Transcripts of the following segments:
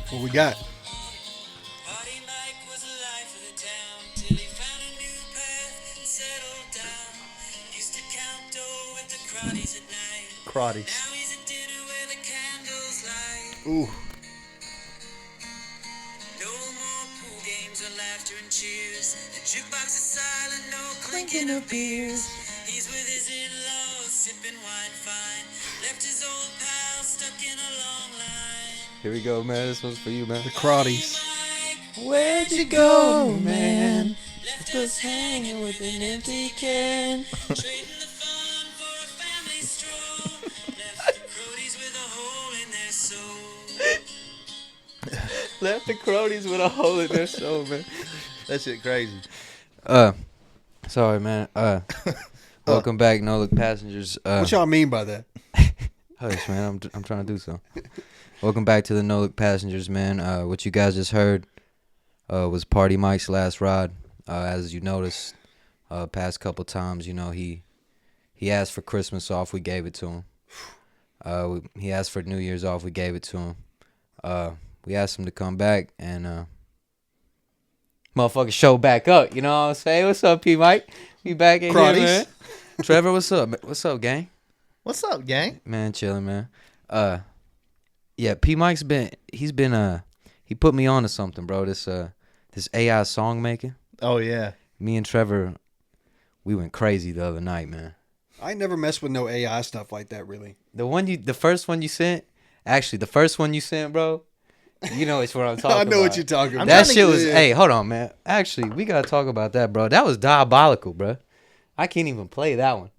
What we got? Crotties. Ooh. Clinking of beers. He's with his in-laws, sipping wine fine. Left his old pal stuck in a long line. Here we go, man. This one's for you, man. The Crotties. Where'd you go, man? Left us hanging with an empty can. Trading the fun for a family stroll. Left the Crotties with a hole in their soul. Left the Crotties with a hole in their soul, man. That shit crazy. Sorry, man. Welcome back, No Look Passengers. What y'all mean by that? Hush, man. I'm trying to do something. Welcome back to the No Look Passengers, man. What you guys just heard was Party Mike's last ride. As you noticed, past couple times, you know, he asked for Christmas off. We gave it to him. He asked for New Year's off. We gave it to him. We asked him to come back, and motherfucker show back up. You know what I'm saying? What's up, P. Mike? We back in Crotties. here, man. Trevor, what's up? What's up, gang? What's up, gang? Man, chilling, man. Yeah, P. Mike's he put me on to something, bro. This AI song making. Oh, yeah. Me and Trevor, we went crazy the other night, man. I ain't never messed with no AI stuff like that, really. The first one you sent, bro. You know it's what I'm talking about. I know what you're talking about. That shit was, hey, hold on, man. Actually, we got to talk about that, bro. That was diabolical, bro. I can't even play that one.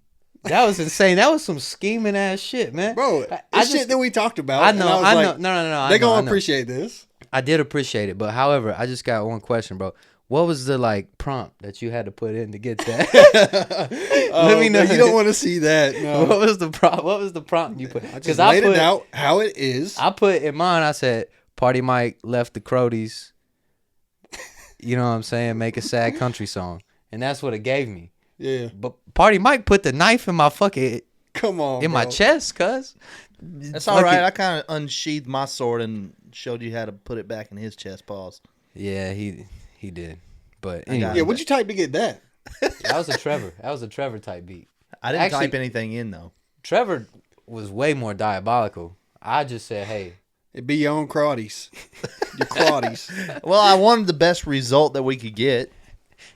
That was insane. That was some scheming ass shit, man. Bro, it's shit that we talked about. I know. Like, No. They're going to appreciate this. I did appreciate it. But however, I just got one question, bro. What was the prompt that you had to put in to get that? Let me know. You don't want to see that. No. What was the prompt you put? I just laid it out how it is. I put in mine, I said, Party Mike left the Crotties. You know what I'm saying? Make a sad country song. And that's what it gave me. Yeah. But Party Mike put the knife in my fucking... Come on, in bro. my chest, cuz. That's all right. I kind of unsheathed my sword and showed you how to put it back in his chest paws. Yeah, he did. But anyway. Yeah, what'd you type to get that? That was a Trevor. That was a Trevor type beat. I didn't type anything in, though. Trevor was way more diabolical. I just said, hey. It'd be your own Crotties. Your Crotties. Well, I wanted the best result that we could get.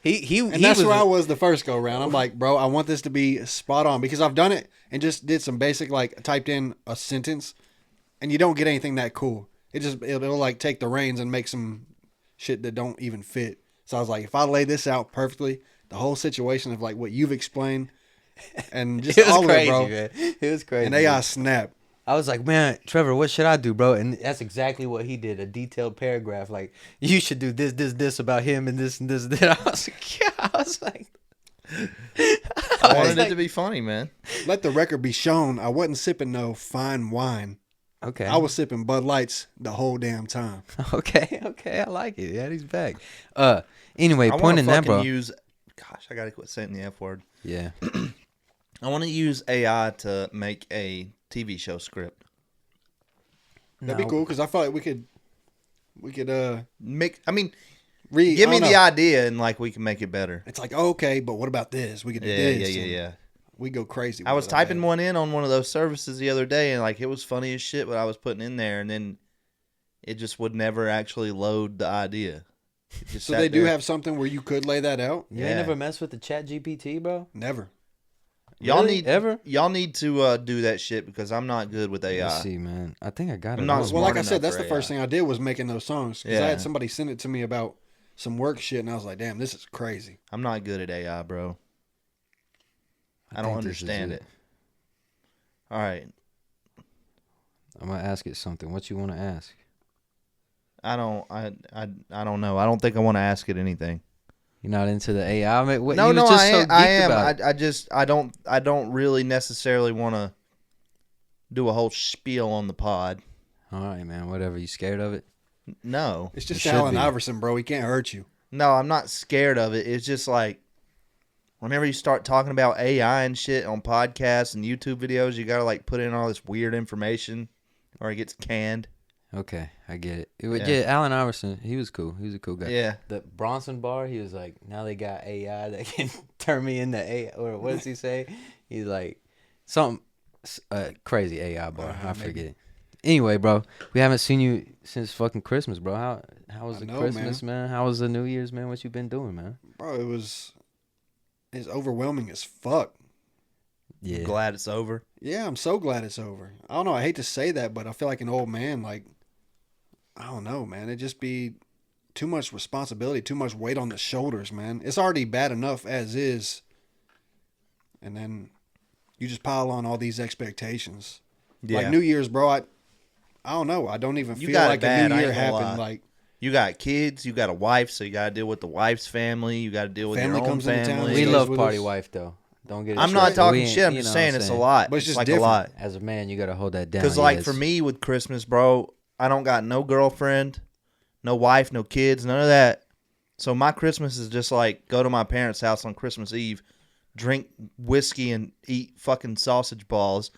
That's where I was the first go round. I'm like, bro, I want this to be spot on because I've done it and just did some basic, typed in a sentence and you don't get anything that cool. It'll take the reins and make some shit that don't even fit. So I was like, if I lay this out perfectly, the whole situation of what you've explained and just it was all crazy, of it, bro. Man. It was crazy. And AI snap. I was like, man, Trevor, what should I do, bro? And that's exactly what he did. A detailed paragraph. You should do this about him and this and this and that. I was like, I wanted it to be funny, man. Let the record be shown. I wasn't sipping no fine wine. Okay. I was sipping Bud Lights the whole damn time. Okay. I like it. Yeah, he's back. Anyway, I pointing that, bro. Gosh, I gotta quit saying the F word. Yeah. I want to use AI to make a TV show script. That'd be cool because I felt like we could make. I mean, give me the idea and we can make it better. It's okay, but what about this? We could do this. Yeah. We go crazy. I was typing one in on one of those services the other day, and it was funny as shit what I was putting in there, and then it just would never actually load the idea. So they do have something where you could lay that out? You ain't never messed with the Chat GPT, bro? Never. Y'all need to do that shit because I'm not good with AI. Let's see, man. I think I got it. Well, like I said, that's the first thing I did was making those songs because I Yeah. had somebody send it to me about some work shit, and I was like, damn, this is crazy. I'm not good at AI, bro. I don't understand it. All right. I'm gonna ask it something. What you want to ask? I don't know. I don't think I want to ask it anything. You're not into the AI? I mean, No, I am. I don't really necessarily want to do a whole spiel on the pod. All right, man. Whatever. You scared of it? No. It's just Allen Iverson, bro. He can't hurt you. No, I'm not scared of it. It's just whenever you start talking about AI and shit on podcasts and YouTube videos, you got to put in all this weird information or it gets canned. Okay, I get it. Yeah, Allen Iverson, he was cool. He was a cool guy. Yeah. The Bronson bar, he was like, now they got AI that can turn me into AI. Or what does he say? He's like, something crazy AI bar. I forget it. Anyway, bro, we haven't seen you since fucking Christmas, bro. How was the Christmas, man? How was the New Year's, man? What you been doing, man? Bro, it's overwhelming as fuck. Yeah. I'm glad it's over. Yeah, I'm so glad it's over. I don't know. I hate to say that, but I feel like an old man. Like, I don't know, man. It just be too much responsibility, too much weight on the shoulders, man. It's already bad enough as is. And then you just pile on all these expectations. Yeah. Like New Year's, bro, I don't know. I don't even You feel got it like bad, a I New Year ain't gonna happened. lie. Like, You got kids, you got a wife, so you got to deal with the wife's family. You got to deal with Family your own comes into town, family. We stays love with Party us. Wife, though. Don't get it I'm not twisted. talking We- shit. I'm you just know what saying it's a lot. But it's just like different. a lot. As a man, you got to hold that down. Because, like, yes. for me with Christmas, bro, I don't got no girlfriend, no wife, no kids, none of that. So my Christmas is just like go to my parents' house on Christmas Eve, drink whiskey and eat fucking sausage balls,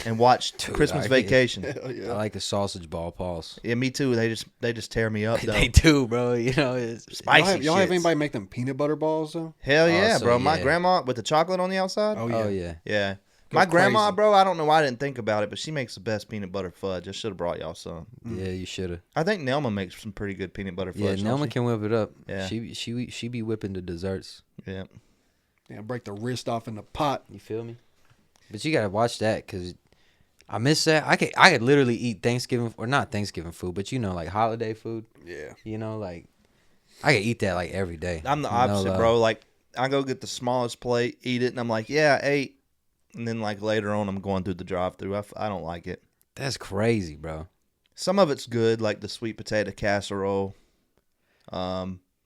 and watch Dude, Christmas I- Vacation. hell yeah. I like the sausage ball pause. Yeah, me too. They just tear me up though. They do, bro. You know, it's Spicy Y'all have shits. anybody make them peanut butter balls, though? Hell yeah, so bro. My yeah. grandma with the chocolate on the outside. Oh, yeah. Oh yeah. Yeah. Go My grandma, crazy. bro, I don't know why I didn't think about it, but she makes the best peanut butter fudge. I should have brought y'all some. Yeah, you should have. I think Nelma makes some pretty good peanut butter fudge. Yeah, don't Nelma she? can whip it up. Yeah. She be whipping the desserts. Yeah. Yeah, break the wrist off in the pot. You feel me? But you gotta watch that because I miss that. I could literally eat Thanksgiving or not Thanksgiving food, but you know, like holiday food. Yeah. You know, like I could eat that like every day. I'm the No opposite, lie. bro. Like, I go get the smallest plate, eat it, and I'm like, yeah, I ate. And then, like, later on, I'm going through the drive-thru. I don't like it. That's crazy, bro. Some of it's good, like the sweet potato casserole.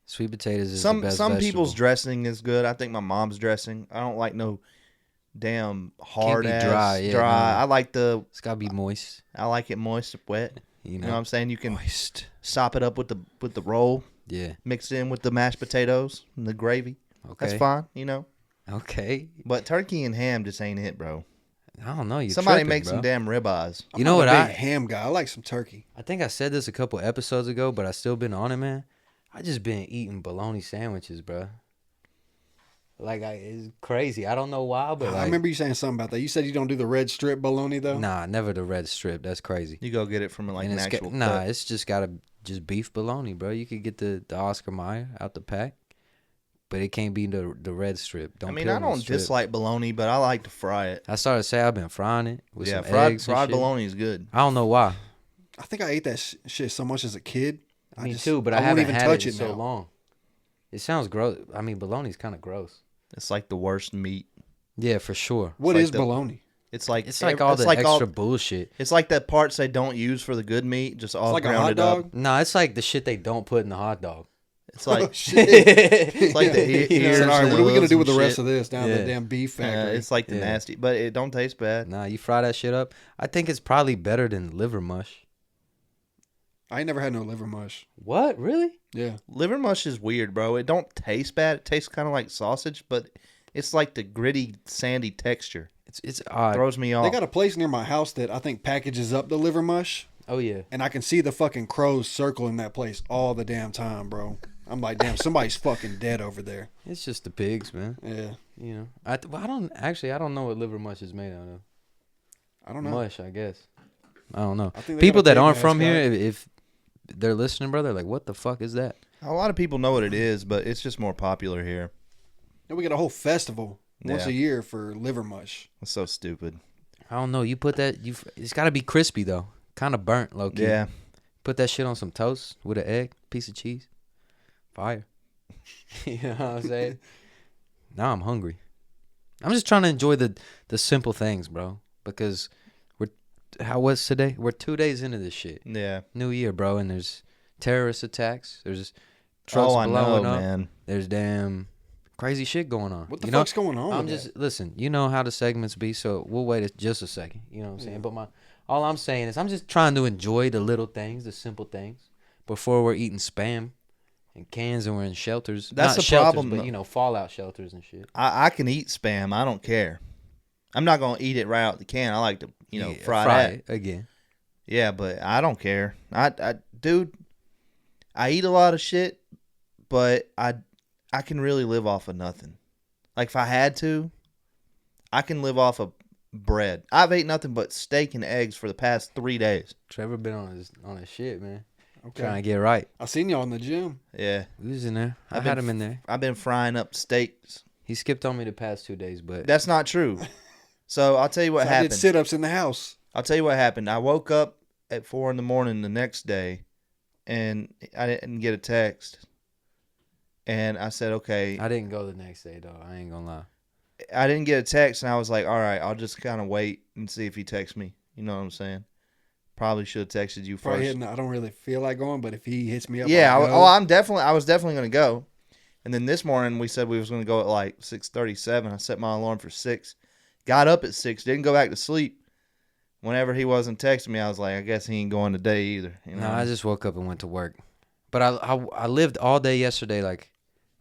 Sweet potatoes is Some the best people's vegetable. dressing is good. I think my mom's dressing. I don't like no damn hard be ass dry, yeah, no. I like It's gotta be moist. I like it moist, wet. You You know, know what I'm saying? You can moist. sop it up with the roll, Yeah. mix it in with the mashed potatoes and the gravy. Okay. That's fine, you know. Okay. But turkey and ham just ain't it, bro. I don't know. You Somebody tripping, make bro. some damn ribeyes. You know I'm what a I? big ham guy. I like some turkey. I think I said this a couple episodes ago, but I still been on it, man. I just been eating bologna sandwiches, bro. Like it's crazy. I don't know why, but I like, remember you saying something about that. You said you don't do the red strip bologna, though? nah, never the red strip. That's crazy. You go get it from like And an it's actual nah, cut. it's just gotta just beef bologna, bro. You could get the Oscar Mayer out the pack, but it can't be the red strip. I Don't mean, peel I no don't strip. dislike bologna, but I like to fry it. I started to say I've been frying it with Yeah, some fried eggs and fried shit. bologna is good. I don't know why. I think I ate that shit so much as a kid. Me too, but I won't haven't even had touch it in so now. long. It sounds gross. I mean, bologna's kind of gross. It's like the worst meat. Yeah, for sure. What like is the- bologna? It's like It's like all the extra all, bullshit. it's like that parts they don't use for the good meat, just all It's like a hot grounded dog? up. Nah, it's like the shit they don't put in the hot dog. It's like Oh, shit. it's like the He ears. said, all right, and what are we going to hooves do with the and rest shit. of this down at Yeah. the damn beef Yeah, factory? it's like the Yeah. nasty, but it don't taste bad. Nah, you fry that shit up. I think it's probably better than liver mush. I ain't never had no liver mush. What? Really? Yeah. Liver mush is weird, bro. It don't taste bad. It tastes kind of like sausage, but it's like the gritty, sandy texture. It's odd. Throws me off. They got a place near my house that I think packages up the liver mush, Oh yeah. and I can see the fucking crows circling that place all the damn time, bro. I'm like, damn, somebody's fucking dead over there. It's just the pigs, man. Yeah. You know. I don't know what liver mush is made out of. I don't know. Mush, I guess. I don't know. I think they People got a that pig aren't from mascot. here, if they're listening, bro, they're like, "What the fuck is that?" A lot of people know what it is, but it's just more popular here. And we got a whole festival once Yeah. a year for liver mush. It's so stupid. I don't know. You put that. It's got to be crispy though. Kind of burnt, low key. Yeah. Put that shit on some toast with an egg, piece of cheese. Fire. You know what I'm saying? Now I'm hungry. I'm just trying to enjoy the simple things, bro. Because what's today? We're 2 days into this shit. Yeah. New Year, bro, and there's terrorist attacks. There's trucks Oh, I blowing know, up. man. There's damn crazy shit going on. What the you know? fuck's going on? I'm with just that? listen. You know how the segments be, so we'll wait just a second. You know what I'm saying? But all I'm saying is I'm just trying to enjoy the little things, the simple things, before we're eating Spam and cans and we're in shelters. That's Not the shelters, problem, but though. you know, fallout shelters and shit. I can eat Spam. I don't care. I'm not gonna eat it right out the can. I like to, Yeah, fry that. it again. Yeah, but I don't care. Dude, I eat a lot of shit, but I can really live off of nothing. Like if I had to, I can live off of bread. I've ate nothing but steak and eggs for the past 3 days. Trevor been on his shit, man. Okay. Trying to get right. I seen y'all in the gym. Yeah. He was in there. I I've had been him in there. I've been frying up steaks. He skipped on me the past 2 days, but That's not true. So I'll tell you what So I happened. did sit-ups in the house. I'll tell you what happened. I woke up at 4 a.m. the next day, and I didn't get a text. And I said, okay. I didn't go the next day though. I ain't gonna lie. I didn't get a text, and I was like, all right, I'll just kind of wait and see if he texts me. You know what I'm saying? Probably should have texted you Probably first. I don't really feel like going, but if he hits me up, Yeah, I'll go. I was definitely going to go. And then this morning we said we was going to go at like 6:37. I set my alarm for 6. Got up at 6, didn't go back to sleep. Whenever he wasn't texting me, I was like, I guess he ain't going today either. You know? No, I just woke up and went to work. But I lived all day yesterday. Like,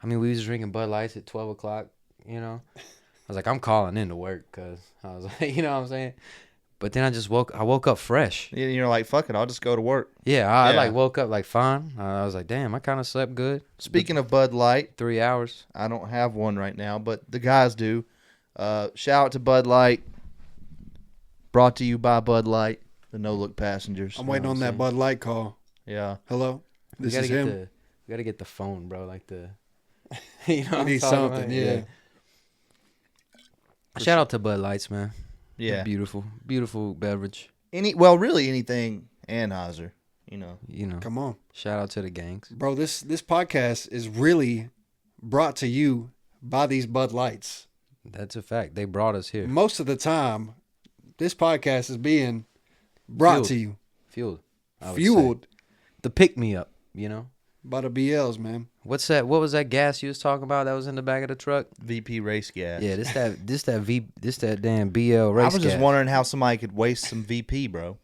I mean, we was drinking Bud Lights at 12 o'clock, you know. I was like, I'm calling in to work because I was like, you know what I'm saying? But then I woke up fresh. You're like, fuck it, I'll just go to work. Yeah, I like woke up like fine. I was like, damn, I kind of slept good. Speaking of Bud Light, 3 hours. I don't have one right now, but the guys do. Shout out to Bud Light. Brought to you by Bud Light, the No Look Passengers. I'm waiting on that Bud Light call. Yeah. Hello? This is him. We got to get the phone, bro. Like the, you know, I need something, yeah. Shout out to Bud Lights, man. Yeah. They're beautiful, beautiful beverage. Really anything Anheuser, you know. You know. Come on. Shout out to the gangs. Bro, this podcast is really brought to you by these Bud Lights. That's a fact. They brought us here. Most of the time, this podcast is being brought to you. Fueled. Fueled. The pick-me-up, you know. By the BLs, man. What's that? What was that gas you was talking about that was in the back of the truck? VP race gas. Yeah, this that damn BL race gas. I was just wondering how somebody could waste some VP, bro.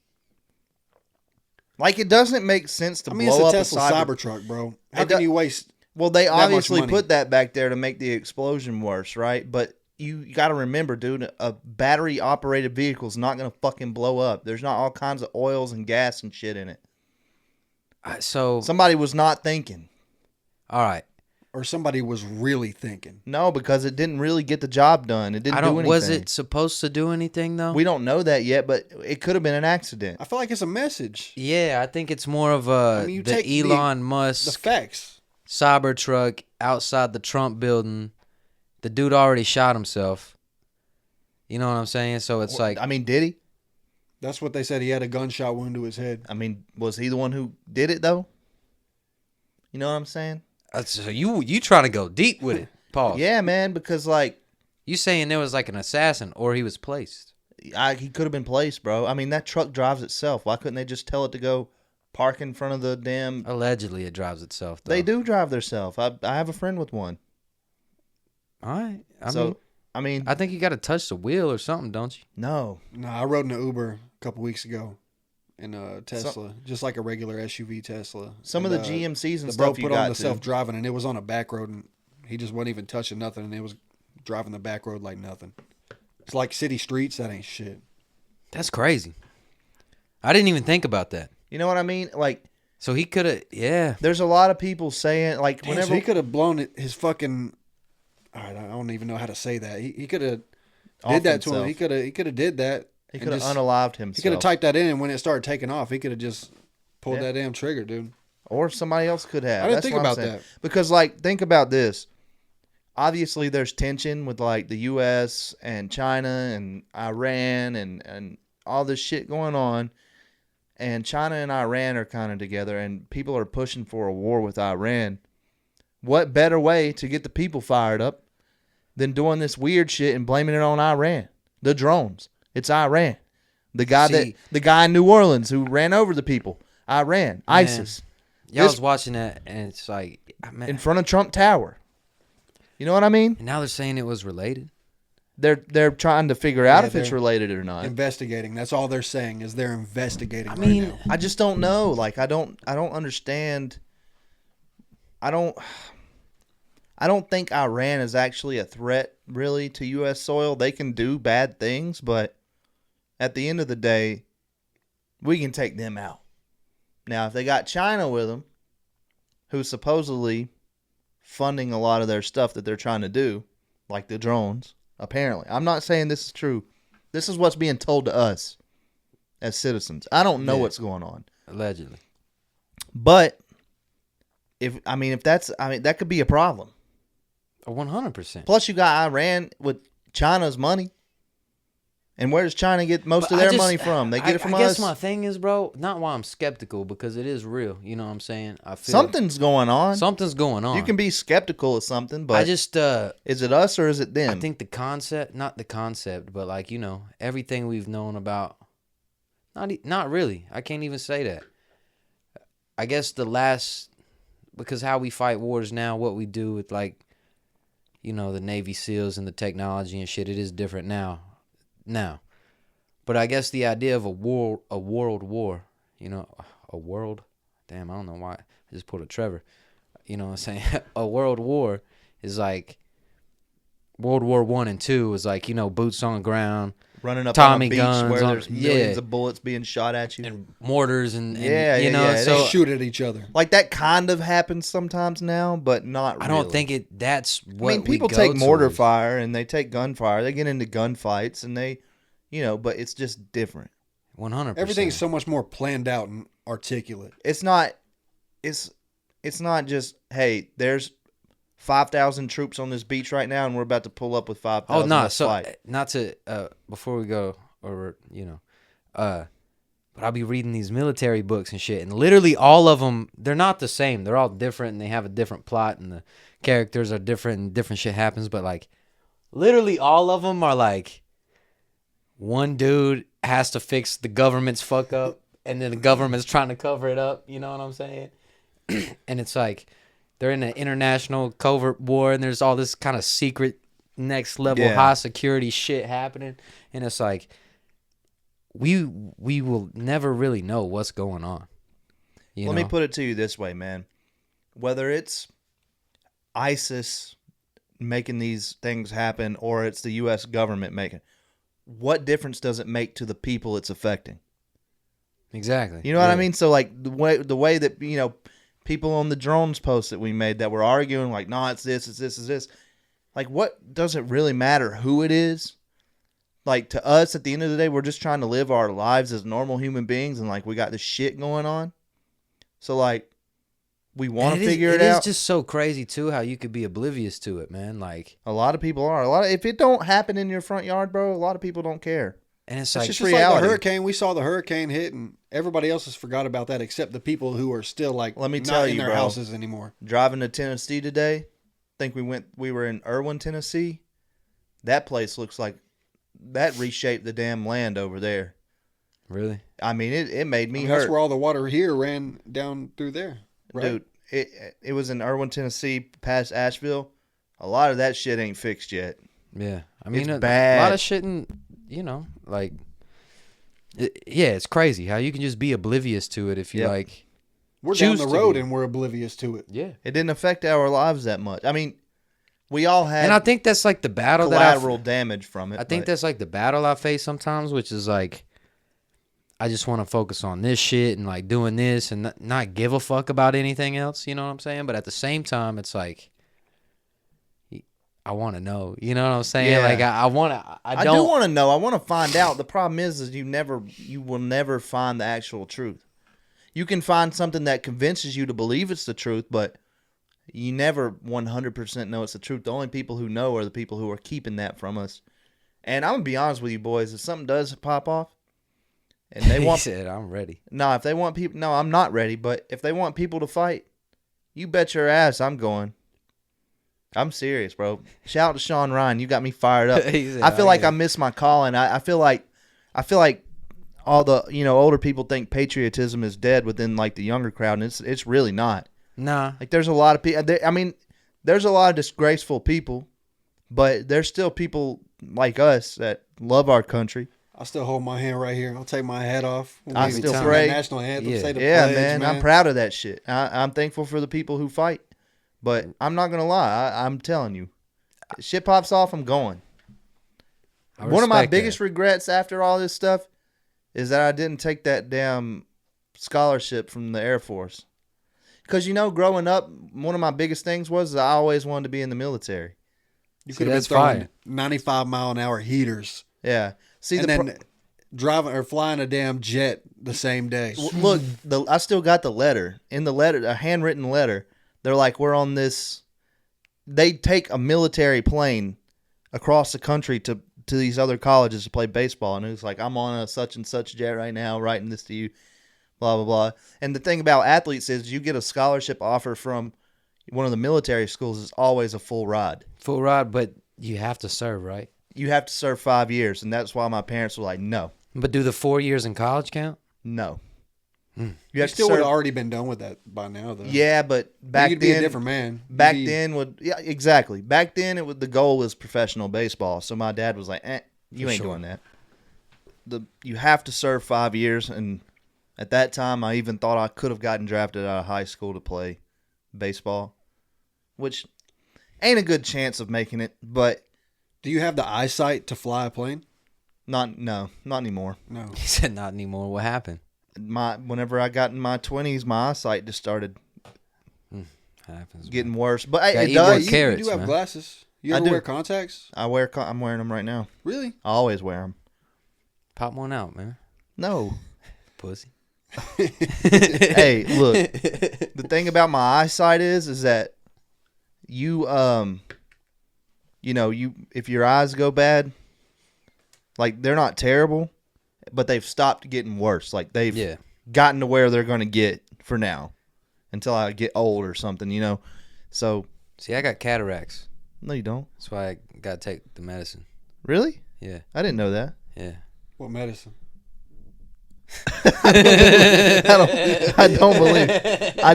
Like, it doesn't make sense to blow up it's a Tesla Cybertruck, bro. How can you waste? Well, they obviously money? put that back there to make the explosion worse, right? But you got to remember, dude, a battery-operated vehicle is not going to fucking blow up. There's not all kinds of oils and gas and shit in it. So somebody was not thinking. All right. Or somebody was really thinking. No, because it didn't really get the job done. It didn't do anything. Was it supposed to do anything, though? We don't know that yet, but it could have been an accident. I feel like it's a message. Yeah, I think it's more of the Elon Musk the facts. Cybertruck outside the Trump building. The dude already shot himself. You know what I'm saying? So it's like... I mean, did he? That's what they said. He had a gunshot wound to his head. I mean, was he the one who did it, though? You know what I'm saying? So you trying to go deep with it, Paul? Yeah, man, because, like... You saying there was, like, an assassin or he was placed? He could have been placed, bro. I mean, that truck drives itself. Why couldn't they just tell it to go park in front of the damn... Allegedly, it drives itself, though. They do drive themselves. I have a friend with one. All right. I mean, I think you got to touch the wheel or something, don't you? No. No, I rode in an Uber a couple weeks ago in a Tesla, just like a regular SUV Tesla. Some of the GMCs and the stuff bro you put got on the self-driving, and it was on a back road, and he just wasn't even touching nothing, and it was driving the back road like nothing. It's like city streets. That ain't shit. That's crazy. I didn't even think about that. You know what I mean? Like, so he could have, yeah. There's a lot of people saying, like, Damn, whenever so he could have blown his fucking. All right, I don't even know how to say that. He could have did that to him. He could have did that. He could have unalived himself. He could have typed that in, and when it started taking off, he could have just pulled that damn trigger, dude. Or somebody else could have. I didn't think about that. Because, like, think about this. Obviously, there's tension with, like, the U.S. and China and Iran and all this shit going on. And China and Iran are kind of together, and people are pushing for a war with Iran. What better way to get the people fired up than doing this weird shit and blaming it on Iran? The drones. It's Iran. The guy in New Orleans who ran over the people. Iran. ISIS. Yeah, I was watching that, and it's like... in front of Trump Tower. You know what I mean? And now they're saying it was related. They're trying to figure out if it's related or not. Investigating. That's all they're saying is they're investigating. I mean, right now. I just don't know. Like, I don't understand. I don't think Iran is actually a threat really to U.S. soil. They can do bad things, but at the end of the day, we can take them out. Now, if they got China with them, who's supposedly funding a lot of their stuff that they're trying to do, like the drones, apparently. I'm not saying this is true. This is what's being told to us as citizens. I don't know what's going on. Allegedly. But if that could be a problem. 100%. Plus, you got Iran with China's money. And where does China get most of their money from? They get it from us. I guess my thing is, bro, not why I'm skeptical, because it is real. You know what I'm saying? I feel something's going on. Something's going on. You can be skeptical of something, but I just is it us or is it them? I think not the concept, but like, you know, everything we've known about. Not really. I can't even say that. I guess because how we fight wars now, what we do with, like, you know, the Navy SEALs and the technology and shit, it is different now. But I guess the idea of a world war, you know, damn, I don't know why I just pulled a Trevor, you know what I'm saying? A world war is like World War I and II is like, you know, boots on the ground, running up Tommy on a beach guns where there's millions of bullets being shot at you, and mortars and you know, so they shoot at each other. Like that kind of happens sometimes now, but not really. I don't think that's what I mean, people we go take mortar towards. fire and they take gunfire. They get into gunfights and they, you know, but it's just different. 100%. Everything's so much more planned out and articulate. It's not just, hey, there's 5,000 troops on this beach right now and we're about to pull up with 5,000. Oh no! So not to before we go, or you know, but I'll be reading these military books and shit, and literally all of them, they're not the same. They're all different, and they have a different plot, and the characters are different, and different shit happens. But like, literally all of them are like, one dude has to fix the government's fuck up, and then the government's trying to cover it up. You know what I'm saying? And it's like, they're in an international covert war, and there's all this kind of secret, next level, high security shit happening, and it's like, we will never really know what's going on. Let me put it to you this way, man. Whether it's ISIS making these things happen or it's the U.S. government making, what difference does it make to the people it's affecting? Exactly. You know what I mean? So like the way that, you know, people on the drones posts that we made that were arguing like, no, it's this, it's this, it's this. Like, what does it really matter who it is? Like, to us, at the end of the day, we're just trying to live our lives as normal human beings, and like, we got this shit going on. So like, we want to figure it out. It's just so crazy too how you could be oblivious to it, man. Like, a lot of people are. If it don't happen in your front yard, bro, a lot of people don't care. And it's like, just reality. Like the hurricane. We saw the hurricane hit, and everybody else has forgot about that, except the people who are still like, let me tell you, in their bro, houses anymore. Driving to Tennessee today, I think we were in Irwin, Tennessee. That place looks like that reshaped the damn land over there. Really? I mean, it made me hurt. That's where all the water here ran down through there, right? Dude. It was in Irwin, Tennessee, past Asheville. A lot of that shit ain't fixed yet. Yeah, I mean, it's bad. A lot of shit, you know, like, it's crazy how you can just be oblivious to it if you like. We're down the road and we're oblivious to it. Yeah, it didn't affect our lives that much. I mean, we all had, and I think that's like the battle collateral damage from it. I think that's like the battle I face sometimes, which is like, I just want to focus on this shit and like doing this and not give a fuck about anything else. You know what I'm saying? But at the same time, it's like, I want to know. You know what I'm saying? Yeah. Like I want to. I do want to know. I want to find out. The problem is you will never find the actual truth. You can find something that convinces you to believe it's the truth, but you never 100% know it's the truth. The only people who know are the people who are keeping that from us. And I'm gonna be honest with you, boys. If something does pop off, and they want, he said, "I'm ready." No, if they want people, no, I'm not ready. But if they want people to fight, you bet your ass I'm going. I'm serious, bro. Shout out to Sean Ryan. You got me fired up. Said, I feel like I missed my calling. I feel like all the older people think patriotism is dead within like the younger crowd, and it's really not. Nah. Like there's a lot of people. I mean, there's a lot of disgraceful people, but there's still people like us that love our country. I still hold my hand right here. I'll take my hat off. I still pray. National anthem. Yeah, say the yeah, pledge, man. I'm proud of that shit. I'm thankful for the people who fight. But I'm not going to lie. I'm telling you. Shit pops off, I'm going. One of my biggest regrets after all this stuff is that I didn't take that damn scholarship from the Air Force. Because, growing up, one of my biggest things was I always wanted to be in the military. You could have been throwing 95-mile-an-hour heaters. Yeah. See, and then driving or flying a damn jet the same day. Look, I still got the letter. In the letter, a handwritten letter, they're like, we're on this. They take a military plane across the country to these other colleges to play baseball. And it was like, I'm on a such and such jet right now, writing this to you, blah, blah, blah. And the thing about athletes is you get a scholarship offer from one of the military schools is always a full ride. Full ride, but you have to serve, right? You have to serve 5 years, and that's why my parents were like, no. But do the 4 years in college count? No. You still would have already been done with that by now, though. Yeah, but back you'd then, be a different man. Yeah, exactly. Back then, the goal was professional baseball. So my dad was like, you ain't doing that. You have to serve 5 years, and at that time, I even thought I could have gotten drafted out of high school to play baseball, which ain't a good chance of making it. But do you have the eyesight to fly a plane? Not anymore. No. He said not anymore. What happened? Whenever I got in my 20s, my eyesight just started happens getting worse. But it eat does. more You carrots, do have man. glasses. You ever wear contacts? I'm wearing them right now. Really? I always wear them. Pop one out, man. No. Pussy. Hey, look. The thing about my eyesight is that you if your eyes go bad, like they're not terrible, but they've stopped getting worse. Like they've gotten to where they're going to get for now until I get old or something, So, see, I got cataracts. No, you don't. That's why I got to take the medicine. Really? Yeah. I didn't know that. Yeah. What medicine? I don't believe. I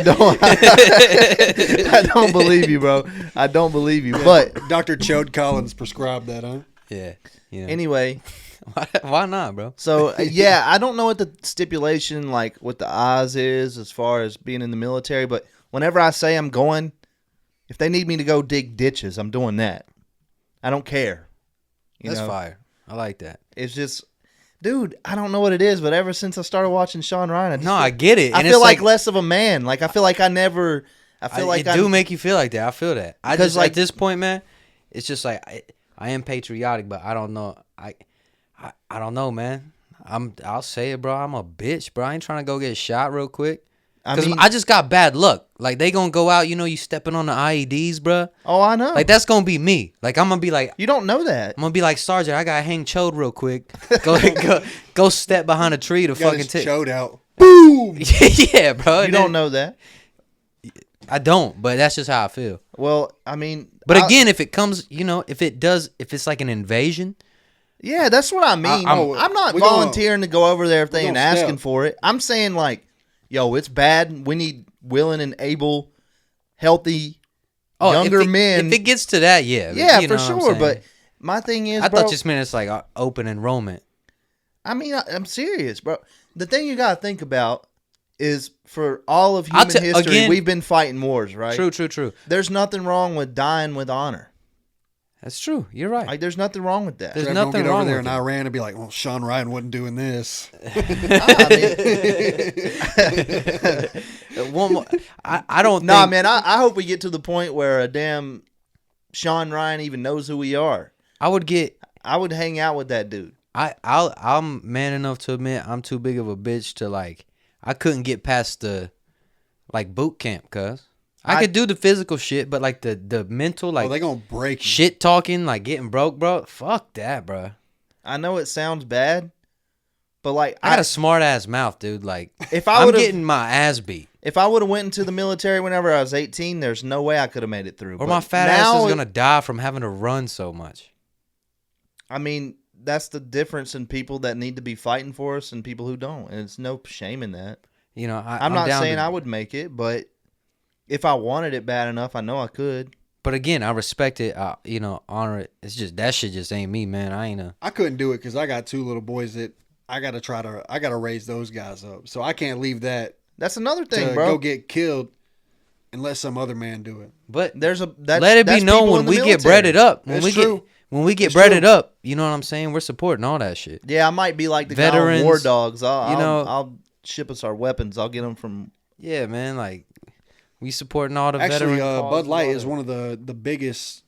don't believe you, bro. I don't believe you. But Dr. Chode Collins prescribed that, huh? Yeah. Anyway, why not, bro? So yeah, I don't know what the stipulation like with the eyes is as far as being in the military, but whenever I say I'm going, if they need me to go dig ditches, I'm doing that. I don't care. That's fire. I like that. It's just. Dude, I don't know what it is, but ever since I started watching Sean Ryan, I get it. I feel like less of a man. Like I feel like it do make you feel like that. I feel that. I just like at this point, man, it's just like I am patriotic, but I don't know. I don't know, man. I'll say it, bro. I'm a bitch, bro. I ain't trying to go get shot real quick. Because I just got bad luck. Like, they gonna go out, you stepping on the IEDs, bro. Oh, I know. Like, that's gonna be me. Like, I'm gonna be like... You don't know that. I'm gonna be like, Sergeant, I gotta hang Chode real quick. Go step behind a tree to fucking take... Chode out. Boom! Yeah, bro. You don't know that. I don't, but that's just how I feel. Well, I mean... But again, if it comes, if it's like an invasion... Yeah, that's what I mean. I'm not volunteering to go over there if they ain't asking for it. I'm saying, like... Yo, it's bad. We need willing and able, healthy, younger men. If it gets to that, yeah. Yeah, for sure. But my thing is, I thought just meant it's like open enrollment. I mean, I'm serious, bro. The thing you got to think about is for all of human history, again, we've been fighting wars, right? True. There's nothing wrong with dying with honor. That's true. You're right. Like, there's nothing wrong with that. There's Trev nothing wrong over there with in it. Iran and be like, well, Sean Ryan wasn't doing this. One more, I don't Nah, think... man, I hope we get to the point where a damn Sean Ryan even knows who we are. I would hang out with that dude. I'm man enough to admit I'm too big of a bitch to, like, I couldn't get past the, like, boot camp, cuz. I could do the physical shit, but like the mental, like, they gonna break you. Shit talking, like getting broke, bro. Fuck that, bro. I know it sounds bad, but like I got a smart ass mouth, dude. Like, if I'm getting my ass beat. If I would have went into the military whenever I was 18, there's no way I could have made it through. Or my fat ass is gonna die from having to run so much. I mean, that's the difference in people that need to be fighting for us and people who don't, and it's no shame in that. I'm not saying I would make it, but if I wanted it bad enough, I know I could. But again, I respect it. Honor it. It's just that shit just ain't me, man. I couldn't do it because I got two little boys that I gotta raise those guys up. So I can't leave that. That's another thing, to bro. Go get killed and let some other man do it. But let it be known when we get breaded up. when we get breaded up, you know what I'm saying? We're supporting all that shit. Yeah, I might be like the Veterans, guy on War Dogs. I'll ship us our weapons. I'll get them from. Yeah, man. Like we supporting all the Actually, veteran Bud Light is one of the biggest.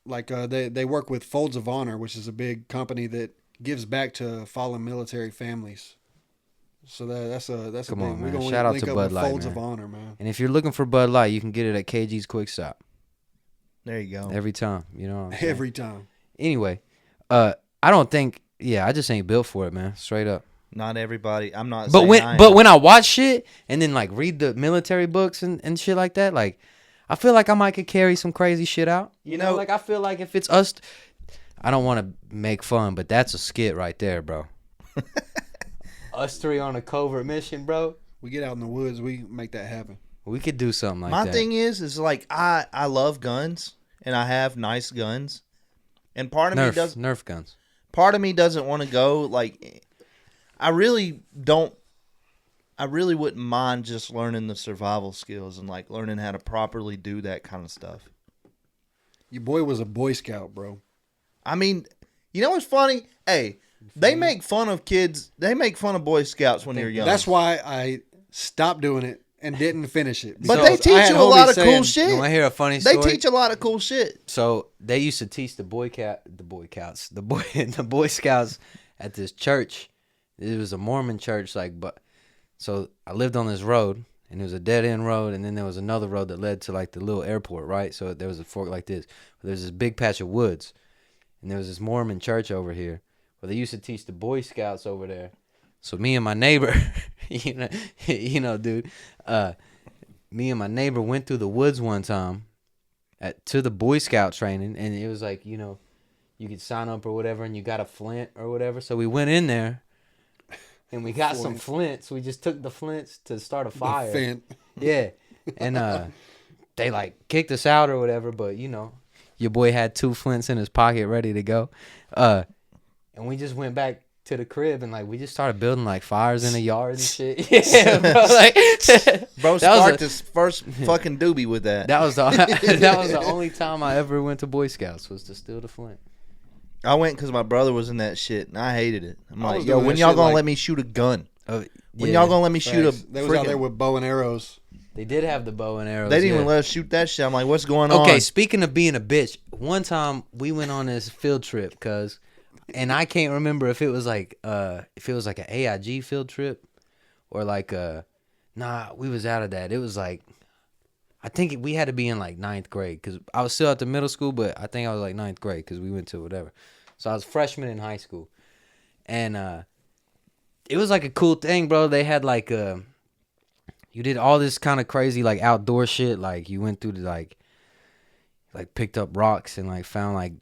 Like they work with Folds of Honor, which is a big company that gives back to fallen military families. So that's a Come big, on, man. We're gonna Shout out link to up Bud with Light, Folds man. of Honor, man. And if you're looking for Bud Light, you can get it at KG's Quick Stop There you go. every time. You know what I'm saying? Every time. Anyway, I don't think. Yeah, I just ain't built for it, man. Straight up. Not everybody. I'm not. But saying when I but am. when I watch shit and then like read the military books and shit like that, like I feel like I might could carry some crazy shit out. You know, like I feel like if it's us, I don't want to make fun, but that's a skit right there, bro. Us three on a covert mission, bro. We get out in the woods, we make that happen. We could do something like My that. thing is like I love guns and I have nice guns, and part of Nerf guns. Part of me doesn't want to go. Like, I really wouldn't mind just learning the survival skills and like learning how to properly do that kind of stuff. Your boy was a Boy Scout, bro. I mean, you know what's funny? Hey, they make fun of kids. They make fun of Boy Scouts when you're young. That's why I stopped doing it and didn't finish it. But Because they teach I had you a lot of homies cool saying, shit. You want to hear a funny They story? teach a lot of cool shit. So they used to teach the Boy Scouts at this church. It was a Mormon church, like, but so I lived on this road, and it was a dead end road, and then there was another road that led to like the little airport, right? So there was a fork like this. There's this big patch of woods, and there was this Mormon church over here where they used to teach the Boy Scouts over there. So me and my neighbor, you know, dude, me and my neighbor went through the woods one time to the Boy Scout training, and it was like, you know, you could sign up or whatever, and you got a flint or whatever. So we went in there, and we got some flints. We just took the flints to start a fire. Yeah, and they like kicked us out or whatever, but you know, your boy had 2 flints in his pocket ready to go, and we just went back to the crib and like we just started building like fires in the yard and shit. Yeah, bro. Like, Bro, start this first fucking doobie with that. That was the only time I ever went to Boy Scouts was to steal the flint. I went because my brother was in that shit and I hated it. I'm I like, was yo, doing when that y'all shit gonna like- let me shoot a gun? When Yeah. y'all gonna let me shoot a? They was out there with bow and arrows. They did have the bow and arrows. They didn't yeah. even let us shoot that shit. I'm like, what's going on? Okay, speaking of being a bitch, one time we went on this field trip, and I can't remember if it was like an AIG field trip or like we was out of that. It was like, I think we had to be in like 9th grade because I was still at the middle school, but I think I was like 9th grade because we went to whatever. So I was freshman in high school, and it was like a cool thing, bro. They had like you did all this kind of crazy like outdoor shit. Like you went through the like picked up rocks and like found like